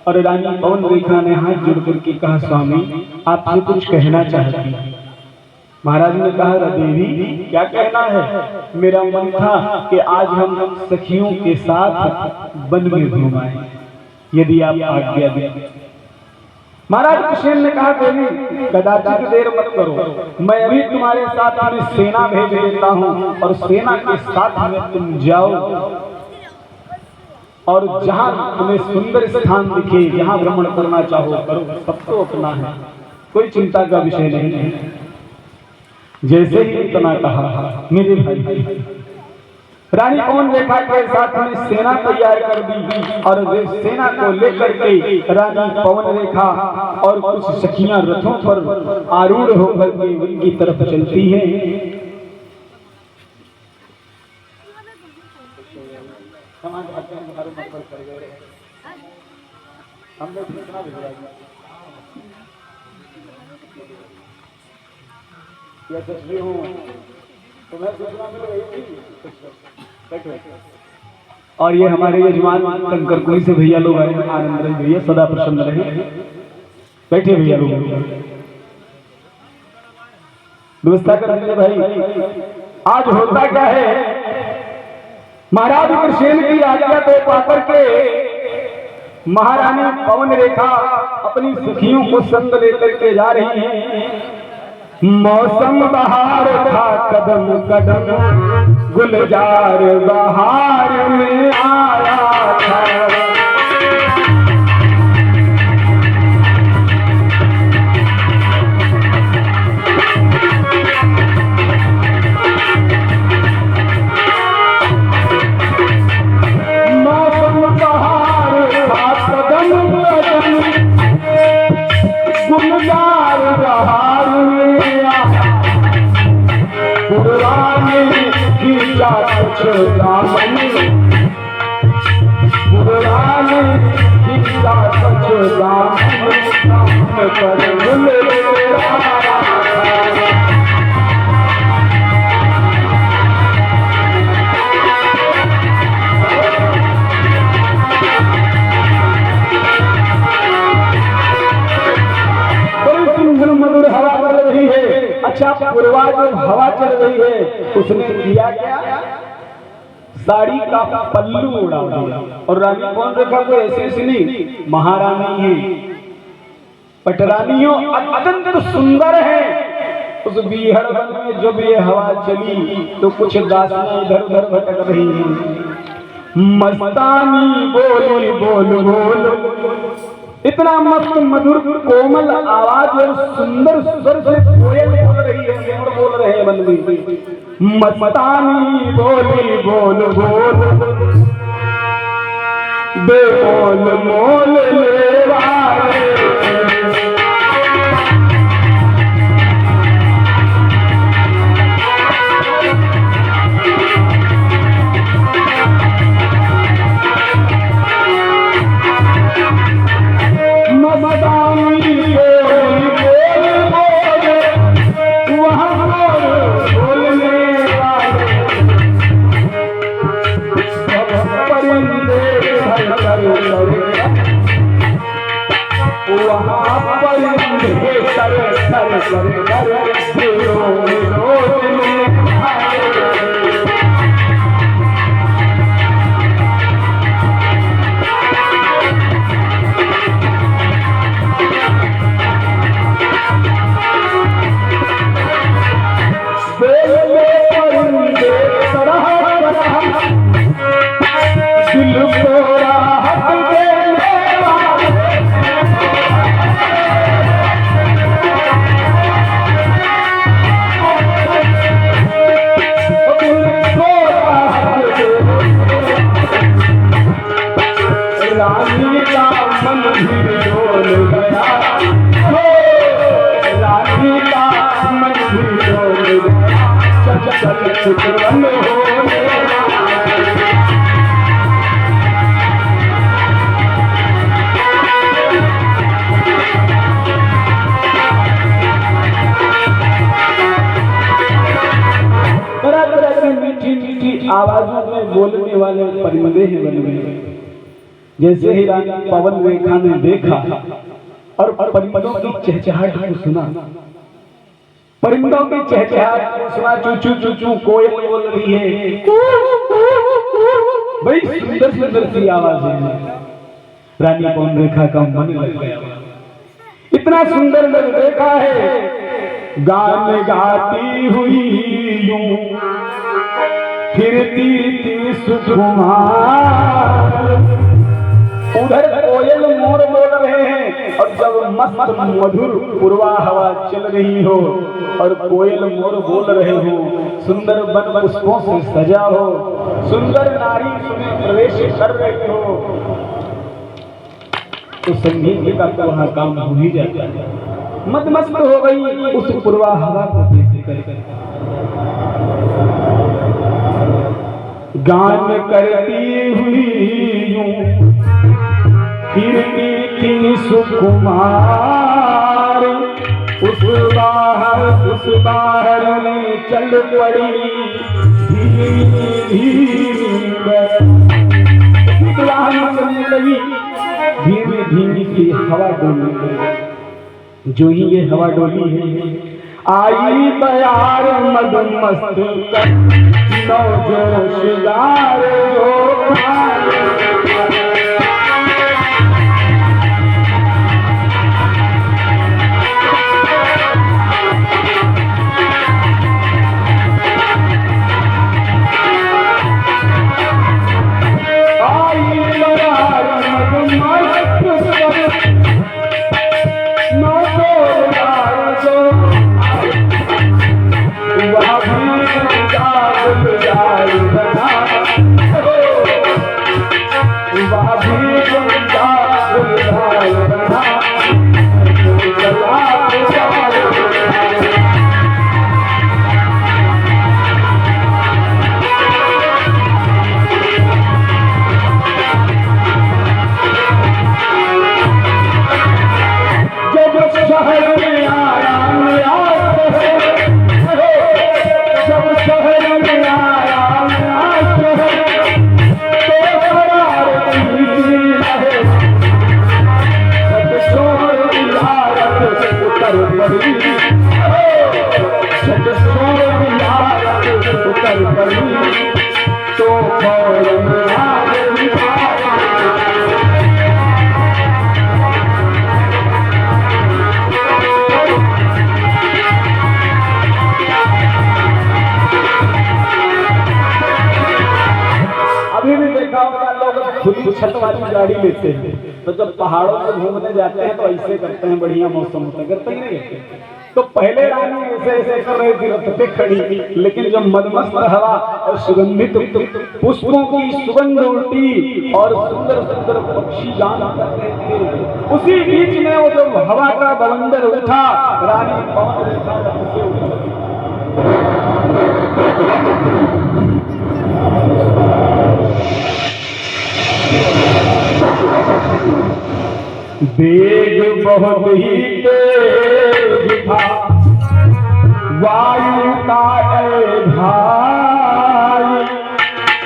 और रानी पवन रेखा ने हाथ जोड़ करके कहा, स्वामी आपसे कुछ कहना चाहती हूँ। महाराज ने कहा, देवी क्या कहना है? मेरा मन था कि आज हम सखियों के साथ वन में घूमाएं, यदि आप आज्ञा दें। महाराज गुरशेन ने कहा, देवी कदाचित देर मत करो, मैं अभी तुम्हारे साथ अपनी सेना भेज देता हूँ और सेना के साथ में तुम जाओ और जहां तुम्हें सुंदर स्थान दिखे, जहां भ्रमण करना चाहो करो, सबको अपना है, कोई चिंता का विषय नहीं है। जैसे ही इतना कहा, मेरे भाई रानी पवन रेखा के साथ में सेना तैयार कर दी और वे सेना को लेकर के रानी पवन रेखा और कुछ सखियां रथों पर आरूढ़ होकर के उनकी तरफ चलती हैं। और ये हमारे यजमान कंकरकुई से भैया लोग आए, आनंद रहे भैया, सदा प्रसन्न रहे। बैठे भैया लोग, व्यवस्था कर दीजिए भाई। आज होता क्या है, महाराज गुरशेन की आज्ञा को पाकर के महारानी पवन रेखा अपनी सखियों को संग लेकर के जा रही है। मौसम बहार था, कदम कदम गुलजार बहार में आया था। अच्छा, पूर्वा जो हवा चल रही है उसने किया क्या, साड़ी का पल्लू उड़ा दिया। और रानी पवन रेखा को ऐसे इसलिए महारानी है, पटरानियों अत्यंत सुंदर है। उस बीहड़ वन में जब ये हवा चली तो कुछ दासियां इधर उधर भटक रही हैं। मस्तानी बोली बोल बोल, इतना मस्त मधुर कोमल आवाज और सुंदर स्वर से कोयल बोल रही है, मोर बोल रहे हैं वन में। मस्तानी बोली बोल बोल, बेमोल मोल ले वाले। वहाँ परिंदे सर सर सर सर रोज में रानी का मन भी डोल गया, रानी का मन भी डोल गया, चल चल चितवन होने तरह तरह की मीठी मीठी आवाजों में बोलने वाले परिंदे हैं बन गए। जैसे ही रानी पवन रेखा ने देखा और परिंदों की चहचहाहट को सुना, परिंदों की चहचहाहट को सुना, चू चू चू चू कोयल बोल रही है, बड़ी सुंदर सुंदर सी आवाजें हैं। रानी पवन रेखा का मन लग गया, इतना सुंदर मैंने देखा है। गान गाती हुई यूं फिरती थी सुकुमार, उधर कोयल मोर बोल रहे हैं और जब मस्त मधुर पूर्वा हवा चल रही हो और कोयल मोर बोल रहे हो, सुंदर वन पुष्पों से सजा हो, सुंदर नारी सुने प्रवेश कर रही हो, तो संगीत का तो वहां काम हो ही जाता है। मदमस्त हो गई उस पूर्वा हवा को देख कर, गान करती हुई यूं फिरती थी सुकुमार, उस बाहर में चल पड़ी चलने लगी, धीमी धीमी सी हवा डोलने लगी। जो ही ये हवा डोली है, आई बयार मदमस्त नौजोशदार खुली छत वाली गाड़ी लेते हैं, तो जब पहाड़ों में घूमने जाते हैं तो ऐसे करते हैं, बढ़िया मौसम होता है, करते ही नहीं। तो पहले रानी ऐसे ऐसे कर रही थी, रथ पे खड़ी, लेकिन जब मदमस्त हवा और सुगंधित पुष्पों की सुगंध उल्टी और सुंदर सुंदर पक्षी गान करते थे, उसी बीच में वो जब हवा का बवंडर उठा, रानी पवन रेखा से वेग बहुत ही तेज था वायु का भाई,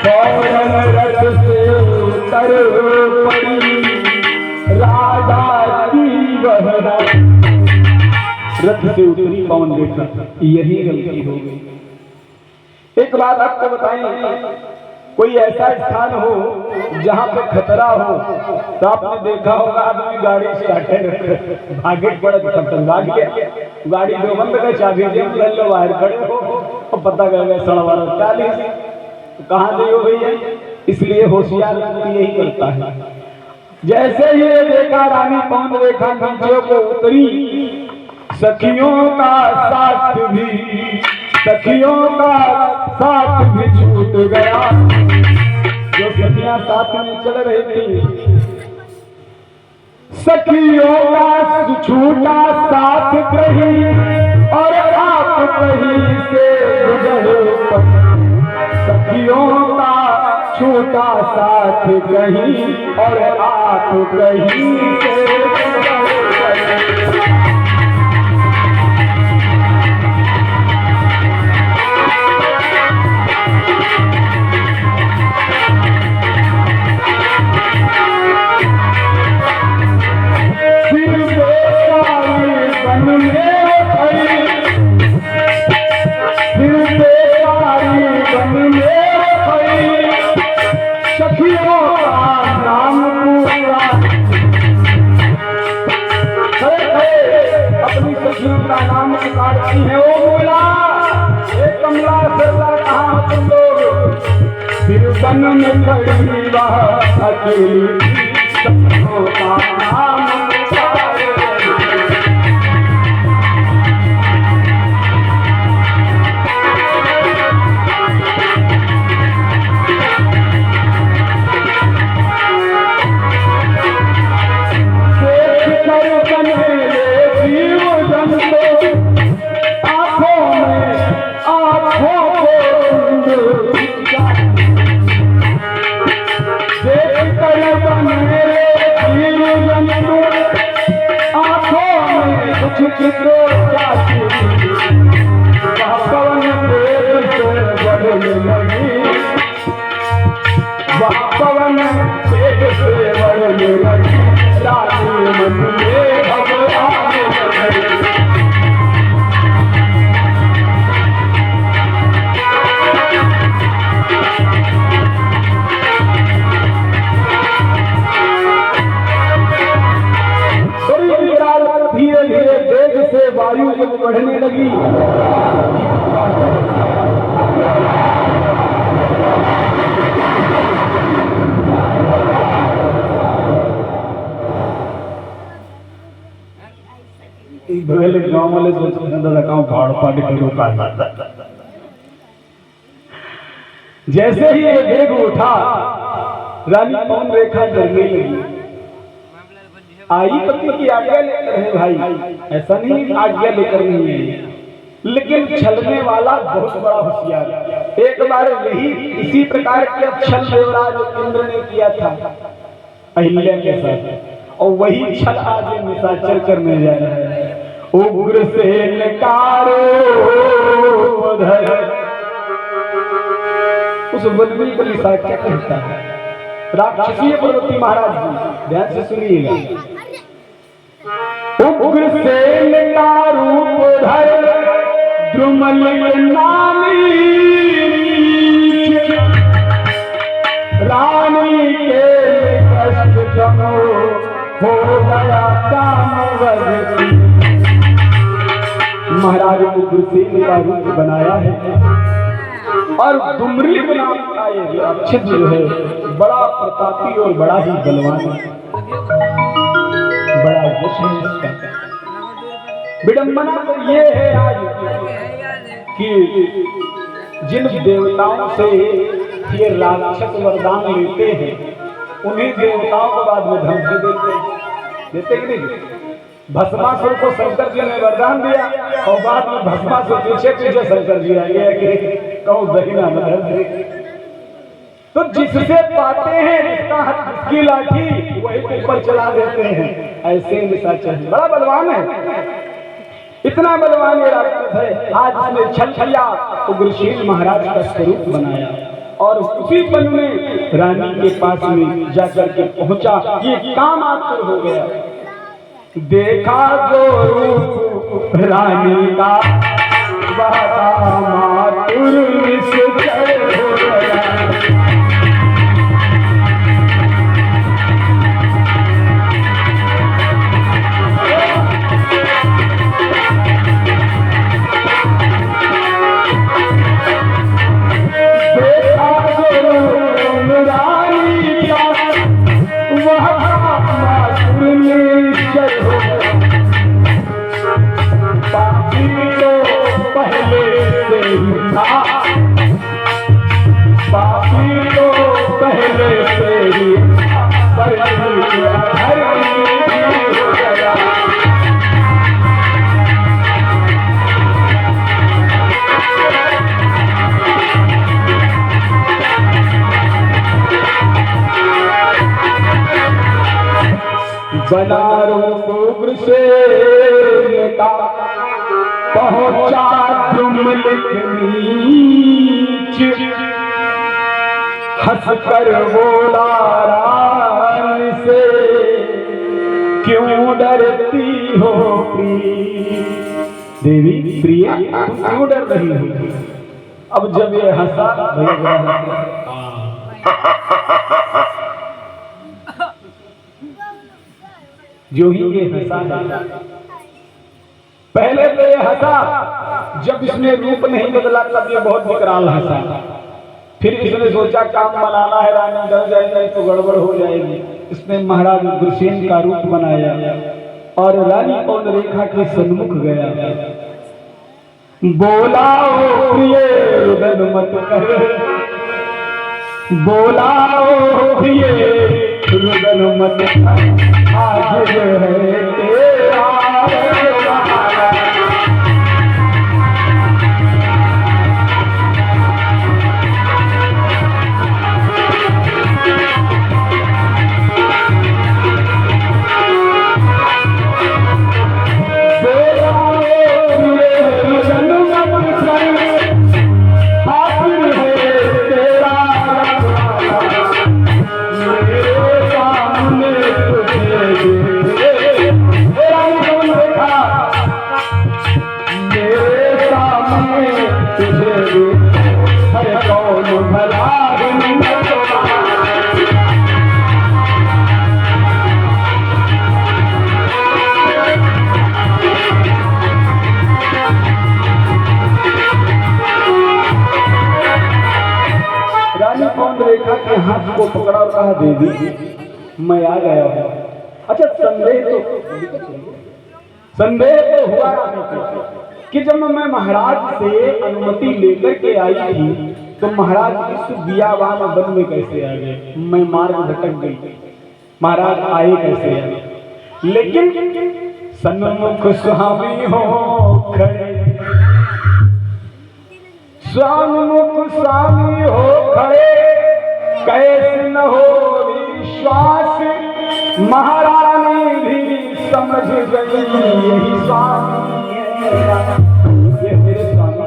फौरन रथ से उतर पड़ी राजा की वह रथ से उतरी पवन रेखा, यही गलती हो गई। एक बात आपको बताएं, कोई ऐसा स्थान हो जहां पे खतरा हो, तो आपने देखा होगा आदमी गाड़ी स्टार्टर रख भागे पड़े भाग गया, गाड़ी दो बंद कर चाबी दे लो बाहर खड़े हो और पता कर गया 12:40 तो कहाँ गई हो भैया। इसलिए होशियार व्यक्ति यही करता है। जैसे ये देखा रानी पवन रेखा नीचे को उतरी, सखियों का साथ भी छूट गया। जो सखियां साथ में चल रही थी, सखियों का छूटा साथ कहीं और आप कहीं से गुजरे। सखियों का छूटा साथ कहीं और आप कहीं से है। ओ बोला ए कमला सरला कहाँ तुम लोग, फिर बन में खड़ी वह अकेली सबको का नाम वायु जब बढ़ने लगी, गाँव वाले भाड़ पाटी जैसे ही ये वेग उठा, रानी पवन रेखा डरने लगी। आई पति की आज्ञा लेकर है भाई, ऐसा नहीं आज्ञा लेकर नहीं है, लेकिन छलने वाला बहुत बड़ा होशियार। एक बार यही इसी प्रकार के छल देवराज इंद्र ने किया था अहिल्या के साथ, और वही छल आज निशाचर करने जा रहा है। उग्रसेन कारो धर, उस बलवी को निशाचर कहता है। राक्षसीय पर्वती महाराज जी ध्यान से सुनिएगा। उग्रसेन का रूप धर द्रुमल नामी, रानी के कष्ट जमो हो गया कामवती। महाराज उग्रसेन का रूप बनाया है और दुमरी नाम का ये राक्षस जो है बड़ा प्रतापी और बड़ा ही बलवान है, बड़ा यश है इसका। विडंबना तो ये है आज कि जिन देवताओं से ये राक्षस वरदान लेते हैं, उन्हीं देवताओं को बाद में धमकी देते कि नहीं। भस्मासुर को शंकर जी ने वरदान दिया और बाद में भस्मासुर पीछे पीछे शंकर जी आ गया कि कहूँ दहीना मदद। तो जिससे पाते हैं जिसका हाथ जिसकी लाठी वही ऊपर चला देते हैं, ऐसे निशाचर बड़ा बलवान है। इतना बलवान ये राक्षस है, आज इसने छल किया उग्रसेन महाराज का स्वरूप बनाया और उसी पल में रानी के पास में जाकर के पहुंचा। ये काम आखिर हो गया। देखा जो रूप रानी का वादा मातुर निश्चय हो गया। बनारो से का पहुंचा जुमल नीच, हंस कर बोला रानी से क्यों डरती हो प्रिय। देवी प्रिय तुम क्यों डर रही हो? अब जब ये हंसा जो ही ये हंसा, पहले तो ये हंसा जब इसने रूप नहीं बदला तब ये बहुत विकराल हंसा। फिर इसने सोचा काम बनाना है, रानी डर जाएगी तो गड़बड़ हो जाएगी। इसने महाराज उग्रसेन का रूप बनाया और रानी पौंडरेखा के सन्मुख गया। बोला ओ प्रिय रुदन मत कर, बोला ओ प्रिय रुदन मत कर, आज है तेरा रेखा के हाथ को पकड़ा और कहा देवी मैं आ गया हूँ। अच्छा संदेह तो हुआ कि जब मैं महाराज से अनुमति लेकर के आई थी तो महाराज इस बियावान वन में कैसे आ गए? मैं मार्ग भटक गई, महाराज आए कैसे आए? लेकिन सन्मुख स्वामी हो खड़े, सन्मुख स्वामी हो खड़े, कैसे न हो विश्वास, महारानी भी समझ गई यही स्वामी है, ये मेरे स्वामी।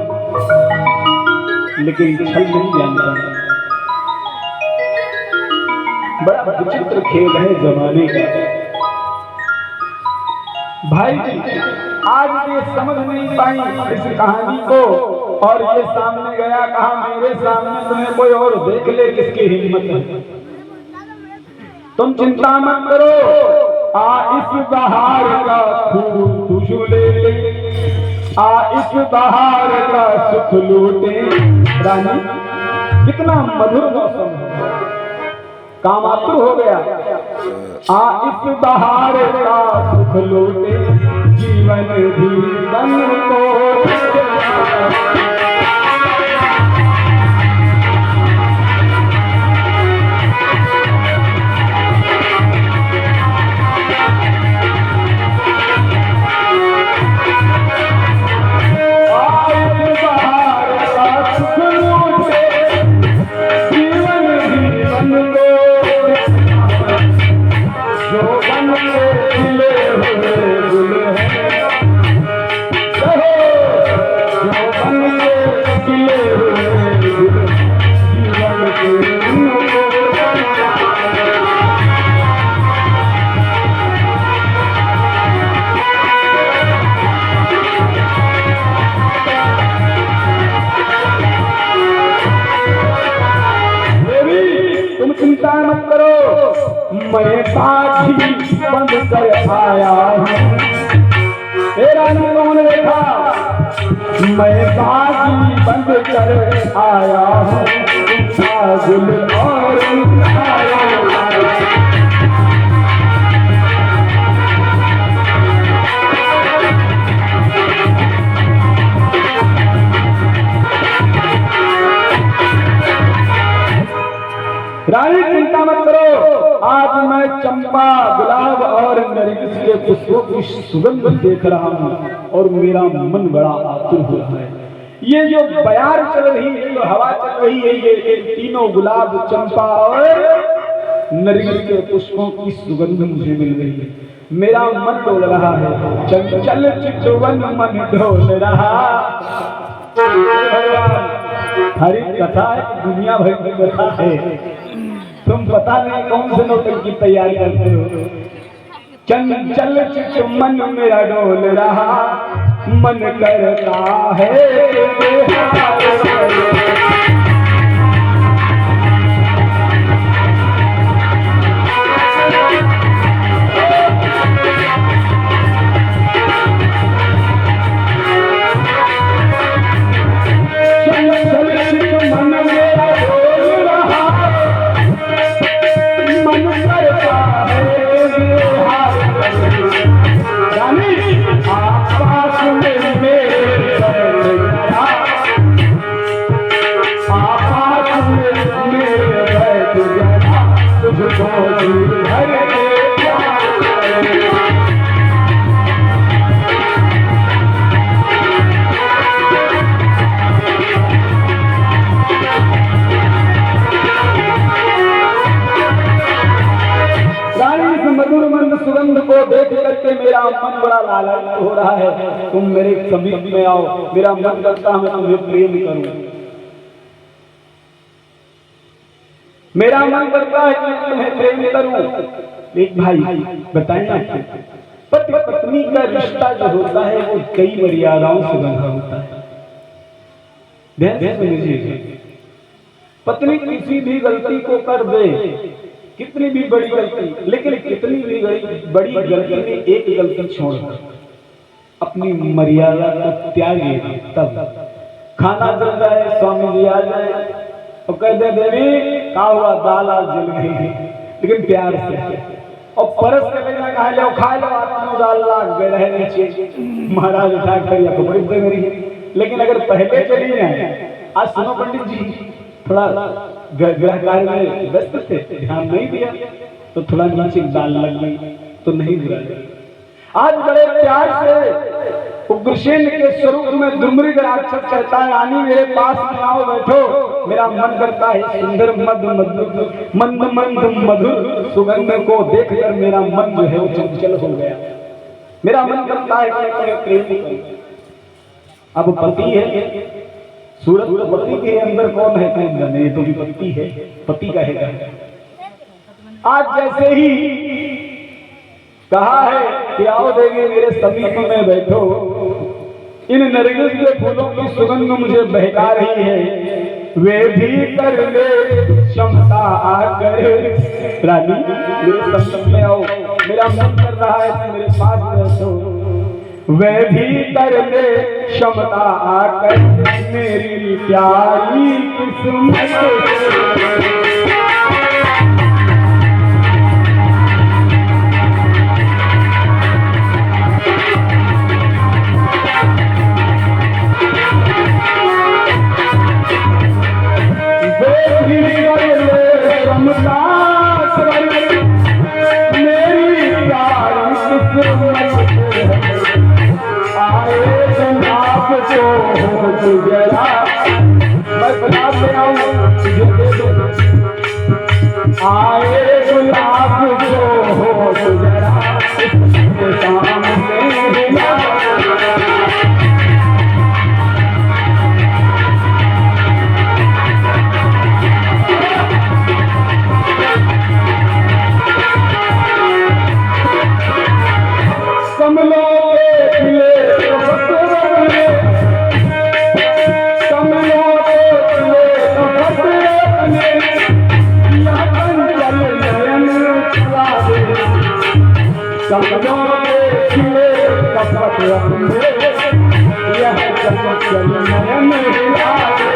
लेकिन छल नहीं जानता, बड़ा विचित्र खेल है जमाने का। भाई आज ये समझ नहीं पाई इस कहानी को और ये सामने गया, कहा मेरे सामने तुम्हें कोई और देख ले, किसकी हिम्मत है? तुम चिंता मत करो, आ इस बहार का फूल खुशबू ले, आ इस बहार का सुख लूटे। रानी कितना मधुर मौसम है, कामातुर हो गया। आ इस बहार का सुख लूटे, जीवन जीवन को चिंता मत करो, मैं साथी बंद कर आया हूँ। रानी कौन देखा, मैं साथी बंद कर आया हूँ, गुल और रानी चिंता मत करो, आज मैं चंपा, गुलाब और नरगिस के पुष्पों की सुगंध देख रहा हूँ और मेरा मन बड़ा आतुर हो रहा है। ये जो बयार चल रही है, जो हवा चल रही है, ये तीनों गुलाब, चंपा और नरगिस के पुष्पों की सुगंध मुझे मिल रही है। मेरा मन डोल रहा है, चंचल चितवन मन डोल रहा। हरी कथा है, दुनिया भर की कथा है, तुम पता नहीं कौन से नौटंकी की तैयारी करते हो। चंचल चित मन मेरा डोल रहा, मन करता है सुगंध को देख करके मेरा मन बड़ा लालायित हो रहा है। तुम मेरे समीप में आओ, मेरा मन करता है मैं तुम्हें प्रेम करूं। मेरा मन करता है कि मैं तुम्हें प्रेम करूं। एक भाई बताएं आपको, पति पत्नी का रिश्ता जो होता है वो कई मर्यादाओं से बंधा होता है। ध्यान से समझिए, पत्नी किसी भी गलती को कर दे, कितनी भी बड़ी गलती, लेकिन कितनी भी बड़ी गलती में एक गलती छोड़कर अपनी मर्यादा को त्यागे, तब खाना जल जाए, स्वामी जी आ जाए और कह दे देवी का हुआ, दाल आज जल गई, लेकिन प्यार से, और परस के लेना खा लो, खा लो, आत्मा दाल लाग गए रहे नीचे, महाराज उठा कर या कपड़े दे मेरी। लेकिन अगर पहले चली जाए, आज सुनो पंडित जी, थोड़ा गृह कार्य में व्यस्त थे, ध्यान नहीं दिया तो थोड़ा नीचे दाल लग गई तो नहीं बुरा। आज बड़े प्यार से उग्रसेन के स्वरूप में दुर्मृग राक्षस कहता है, रानी मेरे पास में आओ, बैठो। मेरा मन करता है सुंदर मंद मधुर सुगंध को देखकर मेरा मन जो है वो चंचल हो गया। मेरा मन करता है कि मैं प्रेम करूं। अब पति है, सूरत पति के अंदर कौन है, कौन जाने, ये तो विपत्ति है, पति कहेगा। आज जैसे ही कहा है कि आओ देवी मेरे समीप में बैठो, इन नरगिस के फूलों की सुगंध मुझे बहका रही है, वे भी कर ले क्षमता आकर, रानी मेरे समीप में आओ, मेरा मन कर रहा है कि मेरे पास बैठो, वे भी कर ले क्षमता आकर, मेरी प्यारी किस्मत आए गुलाब जो हो जरा सामने कमलों के खिले कमलों के खिले रंगों के खिले कपट रंगे यह चंचल नयन लागे।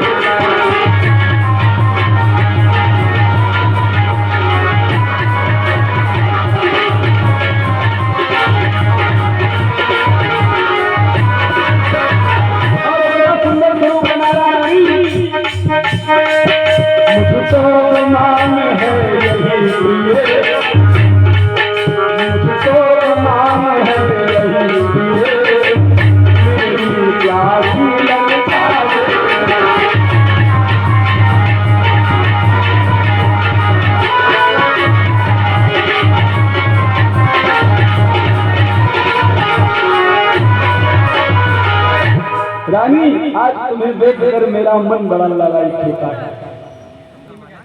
मुझको नाम है यही प्रिय, मुझको नाम है यही प्रिय, मेरी प्यासी ललका रानी, आज तुम्हें देखकर मेरा मन बड़ा ललायित होता है।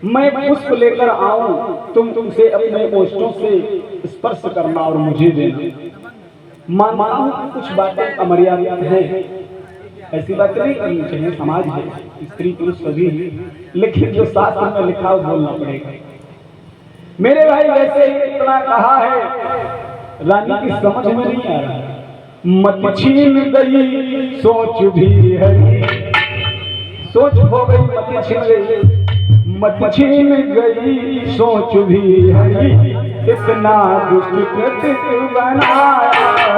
मैं पुष्प लेकर आऊं, तुमसे अपने ओष्ठों से स्पर्श करना और मुझे देना। मानता हूं कुछ बातें अमर्यादित हैं, ऐसी बातें नहीं करनी चाहिए, समाज है, स्त्री पुरुष सभी, लेकिन जो शास्त्र में लिखा हो बोलना पड़ेगा। मेरे भाई वैसे ही इतना कहा है, रानी की समझ में नहीं आ रहा। मत छीन गई सोच भी है, सोच हो गई मत छीन गई, मत छीन गई सोच भी है, इतना दुष्ट कृत्य बनाया है।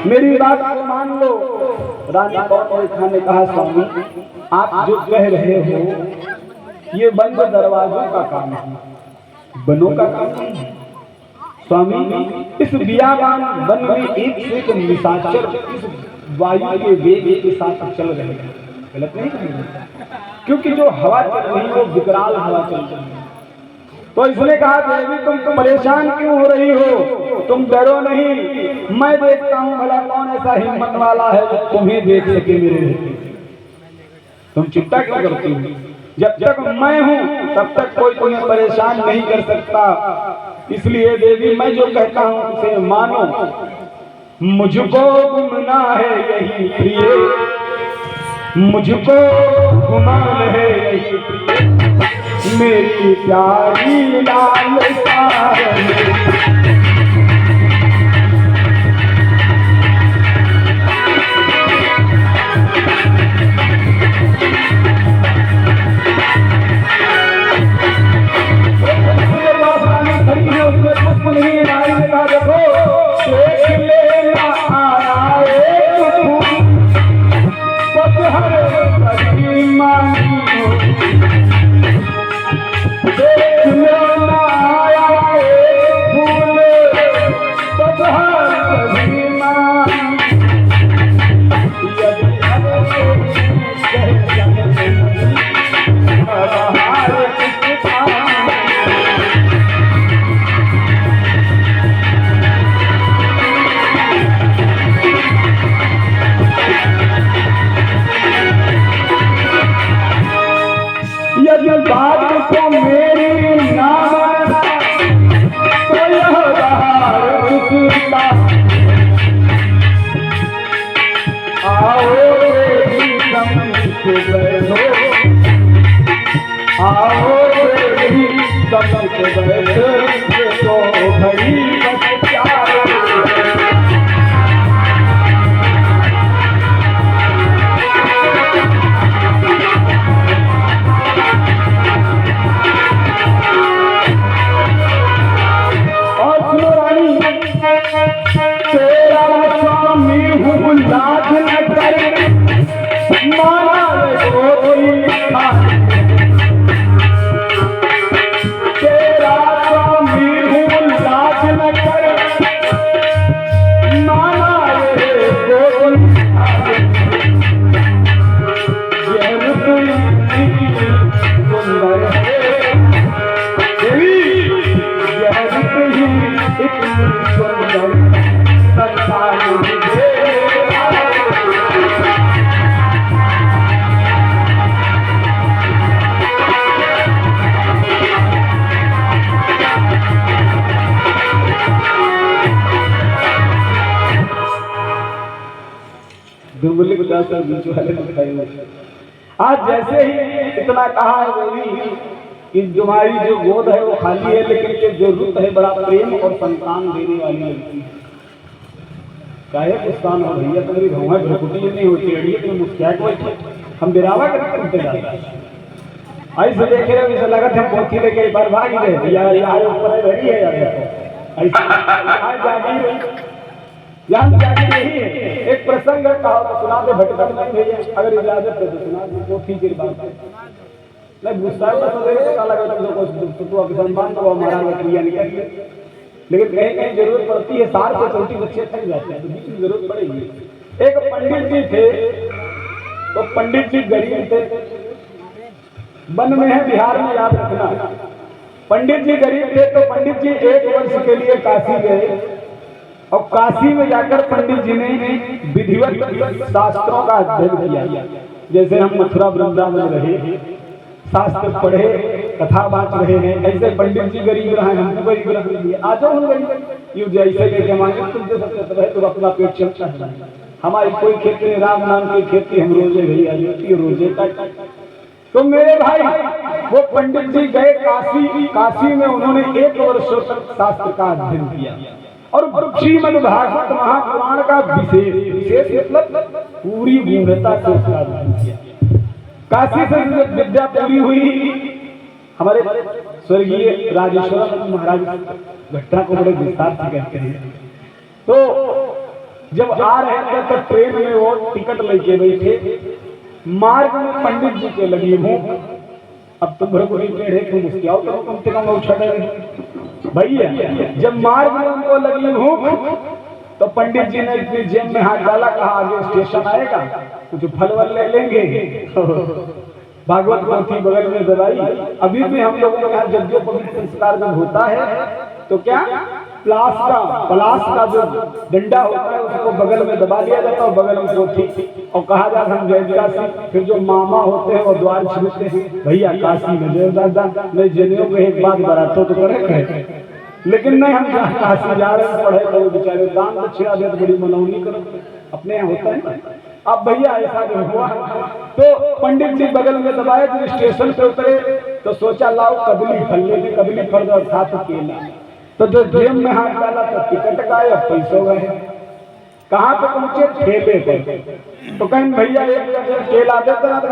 मेरी बात को मान लो। रानी कौन खान ने कहा, स्वामी आप जो कह रहे हो ये बंद दरवाजों का काम है, बनों का काम नहीं है। स्वामी इस बियाबान वन में एक से एक निशाचर इस वायु के वेग के साथ चल रहे हैं, गलत नहीं कहेंगे, क्योंकि जो हवा चल रही है वो विकराल हवा चल रही है। तो इसने कहा, देवी तुम परेशान क्यों हो रही हो, तुम डरो नहीं, मैं देखता हूं भला कौन ऐसा हिम्मत वाला है जो तुम्हें देख सके मेरे रहते। तुम चिंता क्यों करती हो, जब तक मैं हूं तब तक कोई तुम्हें परेशान नहीं कर सकता। इसलिए देवी मैं जो कहता हूं उसे मानो, मुझको घूमना है यही प्रिय, मुझको घुमान है यही प्रिय, मेरी प्यारी लाल लाज न कर माना रे 50 साल बीच वाले दिखाई हुए। आज जैसे ही इतना कहा है वो भी कि तुम्हारी जो गोद है वो खाली है, लेकिन जो जरूरत है बड़ा प्रेम और संतान देने वाली लड़की है। चाहे पुस्तान हो भैया, तुम्हारी भौवा झुकुटी नहीं होती, अड़िए तुम मुस्कुराहट बैठे, हम बिरावा करते जाते हैं। ऐसे देखे रहे ऐसा लगा हम पोथी लेके बार भागी रहे यार, यहाँ ऊपर रही है यार, ऐसा जागी रही, यहाँ जागी रही है। एक प्रसंग कहा तो सुना दे, भटकट नहीं भैया, अगर इजाजत है तो सुना दे, पोथी की बात नहीं गुस्सा पता लगा तो अब सम्मान को हमारा क्रिया निकल गया, लेकिन कहीं कहीं जरूरत पड़ती है, सार से छोटी बच्चे थक जाते हैं तो बीच में जरूरत पड़ेगी। एक पंडित जी थे, तो पंडित जी गरीब थे, वन में है बिहार में, याद रखना। पंडित जी गरीब थे तो पंडित जी 1 वर्ष के लिए काशी गए, और काशी में जाकर पंडित जी ने विधिवत शास्त्रों का अध्ययन किया। जैसे हम मथुरा वृंदावन रहे, शास्त्र पढ़े, कथा बात रहे हैं, ऐसे पंडित जी गरीब रहे, हमको गरीब रख लिए। आ जाओ हम गरीब, यूं जैसे लेके मांगे तुमसे सबसे रहे तो अपना पेट चलता है। हमारी कोई खेती नहीं, राम नाम की खेती, हम रोजे भैया रोजे तक। तो मेरे भाई वो पंडित जी गए काशी, काशी में उन्होंने 1 वर्षों तक शास्त्र का अध्ययन किया, और श्रीमद् भागवत महापुराण का विशेष मतलब पूरी गूढ़ता से उसका अध्ययन किया। काशी से विद्या पूरी हुई। हमारे स्वर्गीय राजेश्वर महाराज घटना को बड़े विस्तार से कहते हैं। तो जब आ रहे थे तो ट्रेन में वो टिकट लेके बैठे, मार्ग में पंडित जी के लगी भूख। अब तुम भर को टेढ़े क्यों मुस्कियाओ, तो कम से कम उछड़े भैया। जब मार्ग में उनको लगी भूख तो पंडित जी ने अपनी जेब में हाथ डाला, कहा आगे स्टेशन आएगा कुछ फल वल ले लेंगे। भागवत पोथी बगल में दबाई। अभी भी हम लोगों के यहाँ जब पवित्र संस्कार जब होता है तो क्या पलास का जो डंडा होता है उसको बगल में दबा लिया जाता है, बगल में पोथी, और कहा जाता हम जय काशी। फिर जो मामा होते हैं वो द्वार छिड़ते हैं, भैया काशी में जय दादा। मैं जनेऊ को एक बात बरातो तो करे, लेकिन नहीं हम काशी जा रहे हैं, पढ़े तो बेचारे दान दक्षिणा दे, बड़ी मनौनी करो, अपने यहाँ होता है। अब भैया ऐसा जो हुआ तो पंडित जी बगल में दबाए, जब स्टेशन पे उतरे तो सोचा लाओ कदली फल ले, कदली फल अर्थात केला। तो जो जेब में हाथ डाला तो टिकट गए, पैसों गए। कहाँ पे पहुंचे? ठेले पे। तो कहीं भैया एक केला देते ना, तो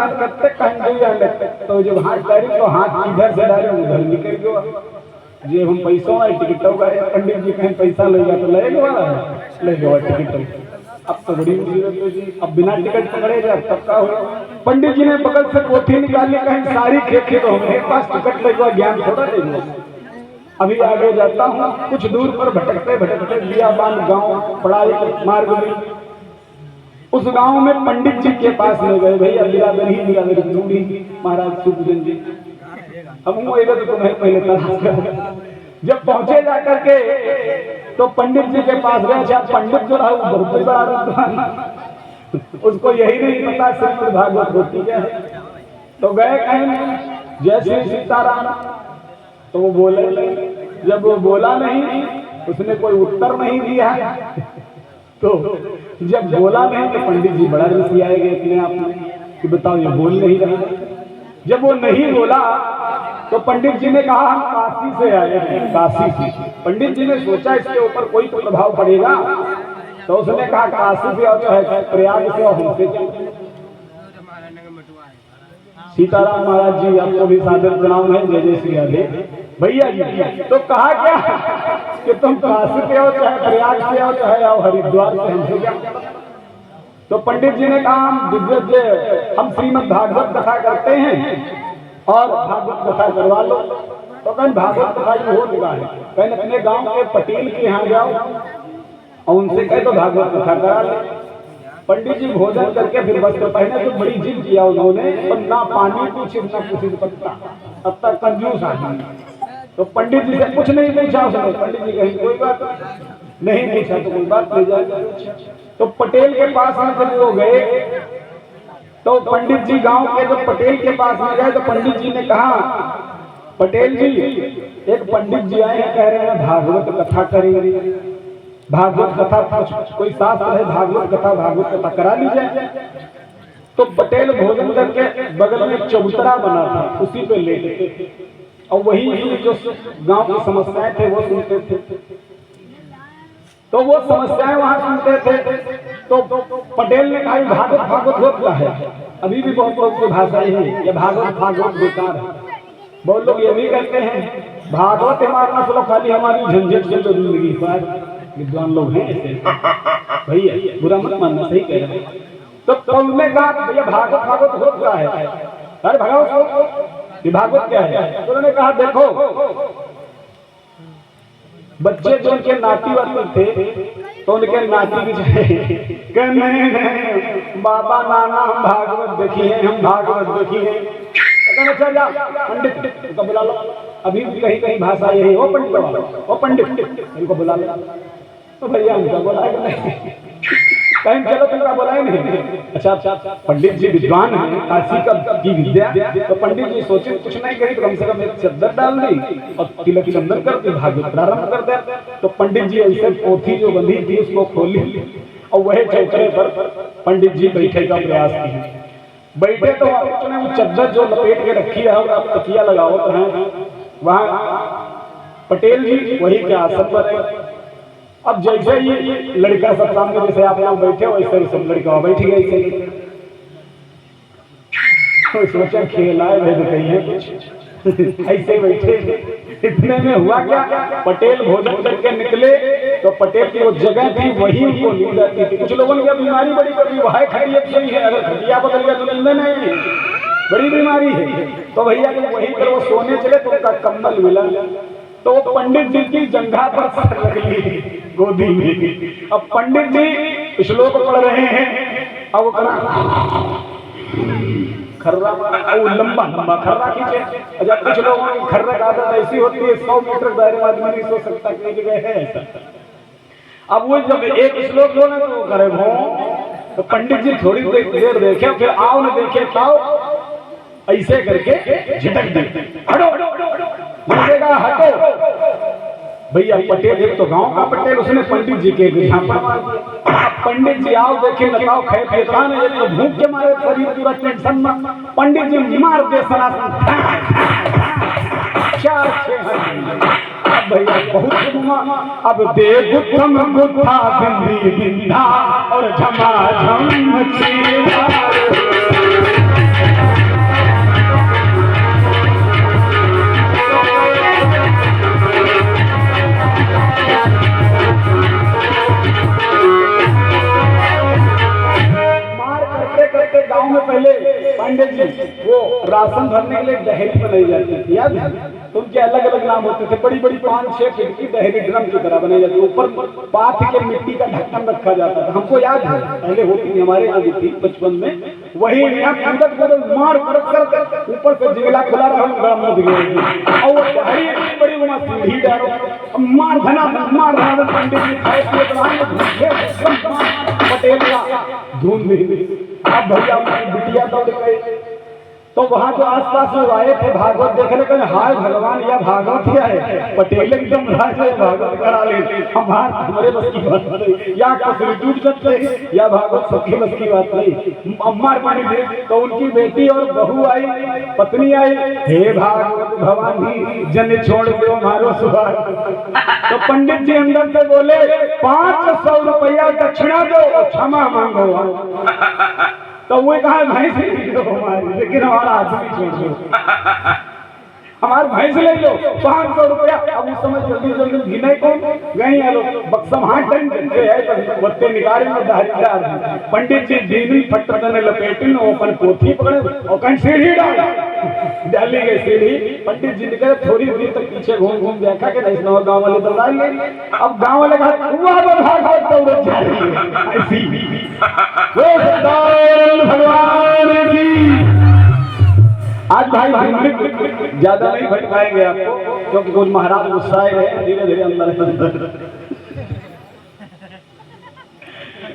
कहीं तो जब हाथ डाली तो हाथ इधर से डाले उधर निकल गया, जे हम पैसों आए टिकट हो गए। पंडित जी कहीं पैसा ले गया तो ले गया टिकट। अब तो बड़ी मुसीबत है जी, अब बिना टिकट पकड़े जाए तब का हो। पंडित जी ने बगल से पोथी निकाली, कहीं सारी खेती तो हमारे पास टिकट लगवा, ज्ञान थोड़ा देगा। अभी आगे जाता हूँ, कुछ दूर पर भटकते भटकते बियाबान गांव पड़ा एक मार्ग में। उस गांव में पंडित जी के पास में गए, भैया बिरादरी दूरी महाराज सुखजन जी, हम वो तो तुम्हें पहले तलाश कर। जब पहुंचे जाकर के तो पंडित जी के पास गए। जब पंडित जो रहा वो बहुत बड़ा रूप, उसको यही नहीं पता श्रीमद् भागवत होती क्या है। तो गए कहीं जय श्री सीताराम, तो वो बोले नहीं। जब वो बोला नहीं, उसने कोई उत्तर नहीं दिया, तो जब बोला नहीं तो पंडित जी बड़ा रिसियाए गए अपने आप में कि बताओ ये बोल नहीं रहा। जब वो नहीं बोला तो पंडित जी ने कहा हम काशी से आए हैं, काशी से। पंडित जी ने सोचा इसके ऊपर कोई तो प्रभाव पड़ेगा, तो उसने कहा काशी से और है प्रयाग से और हमसे क्या। सीताराम महाराज जी आपको भी सादर प्रणाम है, जय जय श्री राधे भैया जी। तो कहा क्या कि तुम काशी से हो चाहे प्रयाग से हो चाहे आओ हरिद्वार से, हमसे क्या। तो पंडित जी ने कहा हम श्रीमद् भागवत कथा करते हैं और भागवत कथा करवा लो। तो कहीं भागवत कथा जो हो लगा है, कहीं अपने गांव के पटेल के यहाँ जाओ और उनसे कहे तो भागवत कथा करा ले। पंडित जी भोजन करके फिर वस्त्र पहने, तो बड़ी जिद किया उन्होंने, पर ना पानी पूछे ना कुछ पत्ता, अब तक कंजूस आदमी। तो पंडित जी से कुछ नहीं पूछा उसने। पंडित जी कहीं कोई बात नहीं पूछा तो कोई बात नहीं जाएगी। तो पटेल के पास में जब वो गए तो पंडित जी गांव के जब पटेल के पास में गए तो पंडित जी ने कहा, पटेल जी एक पंडित जी आए हैं, कह रहे हैं भागवत कथा करेंगे। भागवत कथा कोई शास्त्र है, भागवत कथा करा ली जाए। तो पटेल भोजन करके बगल में चबूतरा बना था, उसी पे लेटे थे और वही जो गांव की समस्याएं थे वो सुनते थे। तो वो समस्याएं वहां सुनते थे। तो पटेल ने कहा भागवत होता है। अभी भी बहुत लोग की भाषा यही है, ये भागवत बेकार है। बहुत लोग ये भी कहते हैं भागवत हमारा सुनो खाली हमारी झंझट से तो जिंदगी पर। विद्वान लोग हैं ऐसे, भैया बुरा मत मानना, सही कह रहे हैं। तो उन्होंने कहा भैया भागवत होता है। अरे भगवान ये भागवत क्या है? तो उन्होंने कहा देखो बच्चे जो उनके नाती वाती थे तो उनके नाती भी नहीं बाबा नाना हम भागवत देखिए, हम भागवत देखिए। चल जा पंडित को बुला लो। अभी भी कहीं कहीं भाषा यही, वो पंडित इनको बुला लो। तो भैया उनका बुलाएगा नहीं, कहीं चलो तुमका बुलाए नहीं। अच्छा पंडित जी विद्वान हैं, काशी की विद्या। तो पंडित जी सोचे कुछ नहीं कही तो कम से कम एक चद्दर डाल दी और तिलक चंदन कर दी, भागवत प्रारंभ कर दे। तो पंडित जी ऐसे पोथी जो बंधी थी उसको खोली और वह चौतरे पर पंडित जी बैठे का प्रयास किए। बैठे तो उसने वो चद्दर जो लपेट के रखी है और तकिया लगाओ तो है वहां पटेल जी वही के आसन पर है। अब जैसे ही लड़का सब सामने जैसे आप लोग बैठे वैसे ही सब लड़का बैठ गए। तो सोचा खेलाए भेद कही है कुछ ऐसे बैठे। इतने में हुआ क्या, पटेल भोजन करके निकले तो पटेल की वो जगह थी वही उनको नींद आती थी। कुछ लोगों की बीमारी बड़ी कभी वह खटिया सही है, अगर खटिया बदल गया तो नींद नहीं है, बड़ी बीमारी है। तो भैया जब वहीं पर वो सोने चले तो उनका कम्बल मिला। तो पंडित जी की जंघा पर सर लग ली गोदी में। अब पंडित जी श्लोक पढ़ रहे हैं, अब खर्रा लंबा लंबा खर्रा खींचे। जब कुछ लोगों की खर्रा की आदत ऐसी होती है 100 मीटर दायरे में आदमी नहीं सो सकता, कई जगह है ऐसा। अब वो जब एक श्लोक बोले तो वो करे भो, तो पंडित जी थोड़ी देर देखे, फिर आओ न देखे ताओ, ऐसे करके झटक दे, हटो हटो। भैया पटेल एक तो गांव का पटेल, उसने पंडित जी के झांपा मार दिया। अब पंडित जी आओ देखे बताओ खे खेतान है तो भूख के मारे शरीर पूरा टेंशन में। पंडित जी मार दे सनासन 4-6 अब भैया बहुत घुमा। अब दे गुत्थम गुत्था बिंदी बिंदा और झमा झम मचेला। गांव में पहले पांडे जी वो राशन भरने के लिए दहेली बनाई जाती थी, याद है? तो उनके अलग अलग नाम होते थे। बड़ी बड़ी 5-6 फीट की दहेली ड्रम की तरह बनाई जाती, ऊपर पाथ के मिट्टी का ढक्कन रखा जाता था। हमको याद है पहले होती थी, हमारे यहाँ भी थी बचपन में। वही मार कर ऊपर से जिगला खुला रहा और वो दहेली बड़ी वहां सीढ़ी डालो मार धना पंडित जी पटेल का धूम नहीं। अब भैया बिटिया दौड़ गए तो वहां जो आसपास में आए थे भागवत देखने के, हाय भगवान यह भागवत क्या है? पटेल एकदम भागवत करा ले, हमारे बस की बात नहीं, या कसरी टूट सकते या भागवत सबकी बस की बात नहीं। अम्मा पानी दे तो उनकी बेटी और बहू आई, पत्नी आई, हे भागवत भवानी जन छोड़ दो मारो सुहाग। तो पंडित जी अंदर से बोले 500 रुपया दक्षिणा दो क्षमा मांगो। तो वो कहा भैंस ले लो हमारी, लेकिन हमारा आदमी छोड़ दो, हमारे भैंस ले लो 500 रुपया। अब उस समय जल्दी जल्दी गिने कौन गई आलो बक्सम हाथ टाइम करते है तो बत्ते निकाले में दारीदार। पंडित जी दीनी फटने लपेटिन ओपन पोथी पकड़े और कहीं सीढ़ी डाली गई सीढ़ी। पंडित जी निकले, थोड़ी देर तक पीछे घूम देखा कि नहीं गाँव वाले तो डाल गए। अब गाँव वाले कहा भगवान की। आज भाई ज्यादा नहीं भट पाएंगे आपको, क्योंकि कुछ महाराज गुस्साए रहे, धीरे धीरे अंदर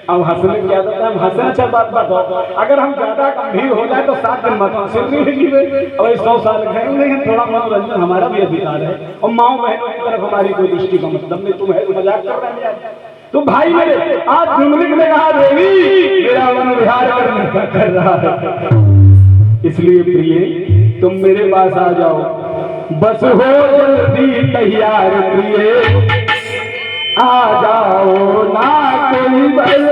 अब हंसने की आदत है, हम हंसना अच्छा बात हो। अगर हम ज्यादा गंभीर हो जाए तो 7 दिन मत और 100 साल गए नहीं, थोड़ा मनोरंजन हमारा भी अधिकार है। और माओ बहनों की तरफ हमारी कोई दृष्टि का मतलब नहीं, तुम है मजाक कर रहे हैं। तो भाई मेरे आज दुमलिक ने कहा देवी मेरा मन विहार करने का कर रहा है, इसलिए प्रिय तुम मेरे पास आ जाओ, बस हो जल्दी तैयार प्रिय, आ जाओ ना कोई बल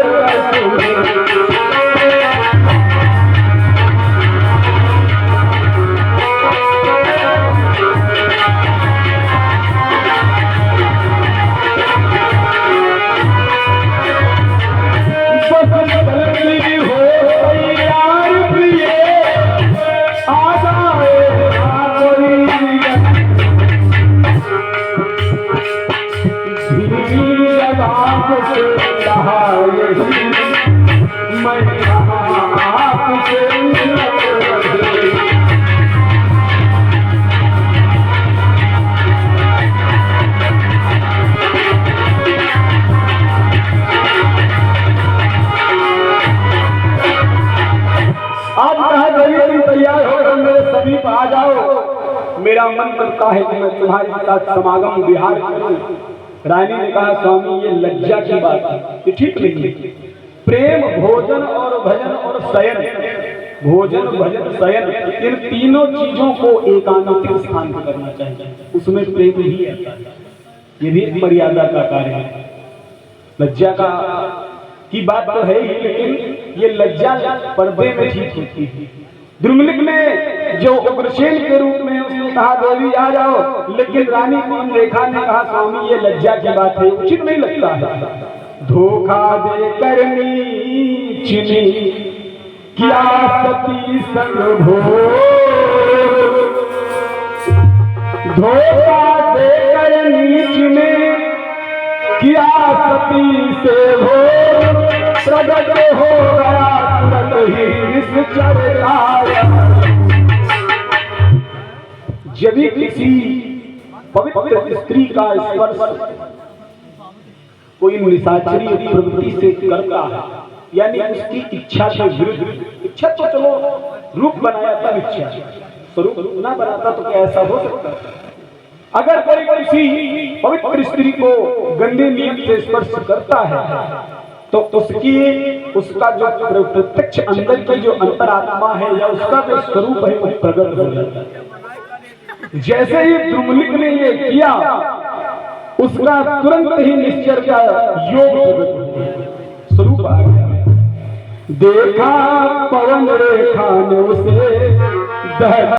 समीप आ जाओ, मेरा मन करता है कि मैं तुम्हारे साथ समागम विहार करूं। रानी ने कहा स्वामी ये लज्जा की बात है, ये ठीक नहीं है। प्रेम भोजन और भजन और शयन, भोजन भजन शयन इन तीनों चीजों को एकांतिक स्थान पर करना चाहिए, उसमें प्रेम ही आता है। ये भी एक मर्यादा का कार्य है। लज्जा का की बात तो है ही, लेकिन ये लज्जा पर्दे में ठीक होती है। द्रुमलिक ने जो उग्रसेन के रूप में उसने कहा देवी आ जाओ, लेकिन रानी कौन रेखा ने कहा स्वामी ये लज्जा की बात है, उचित नहीं लगता है। धोखा दे करनी चिनी क्या सती संग भो, धोखा दे करनी चिनी क्या सती से हो, प्रगट हो गया तुरंत ही निश्चर आया। जब किसी पवित्र स्त्री का स्पर्श कोई निशाचरी प्रवृत्ति से करता है, यानी उसकी इच्छा के विरुद्ध, इच्छा तो चलो रूप बनाया तब इच्छा, स्वरूप ना बनाता तो क्या ऐसा हो सकता है? अगर कोई किसी पवित्र स्त्री को गंदे नियम से स्पर्श करता है तो उसका जो प्रत्यक्ष अंदर की जो अंतरात्मा है या उसका जो स्वरूप है वो प्रकट हो जाता है। जैसे ही द्रुमलिक ने ये किया, उसका तुरंत ही निश्चर का योग प्रकट हो गया, स्वरूप आ गया। देखा पवन रेखा ने उसे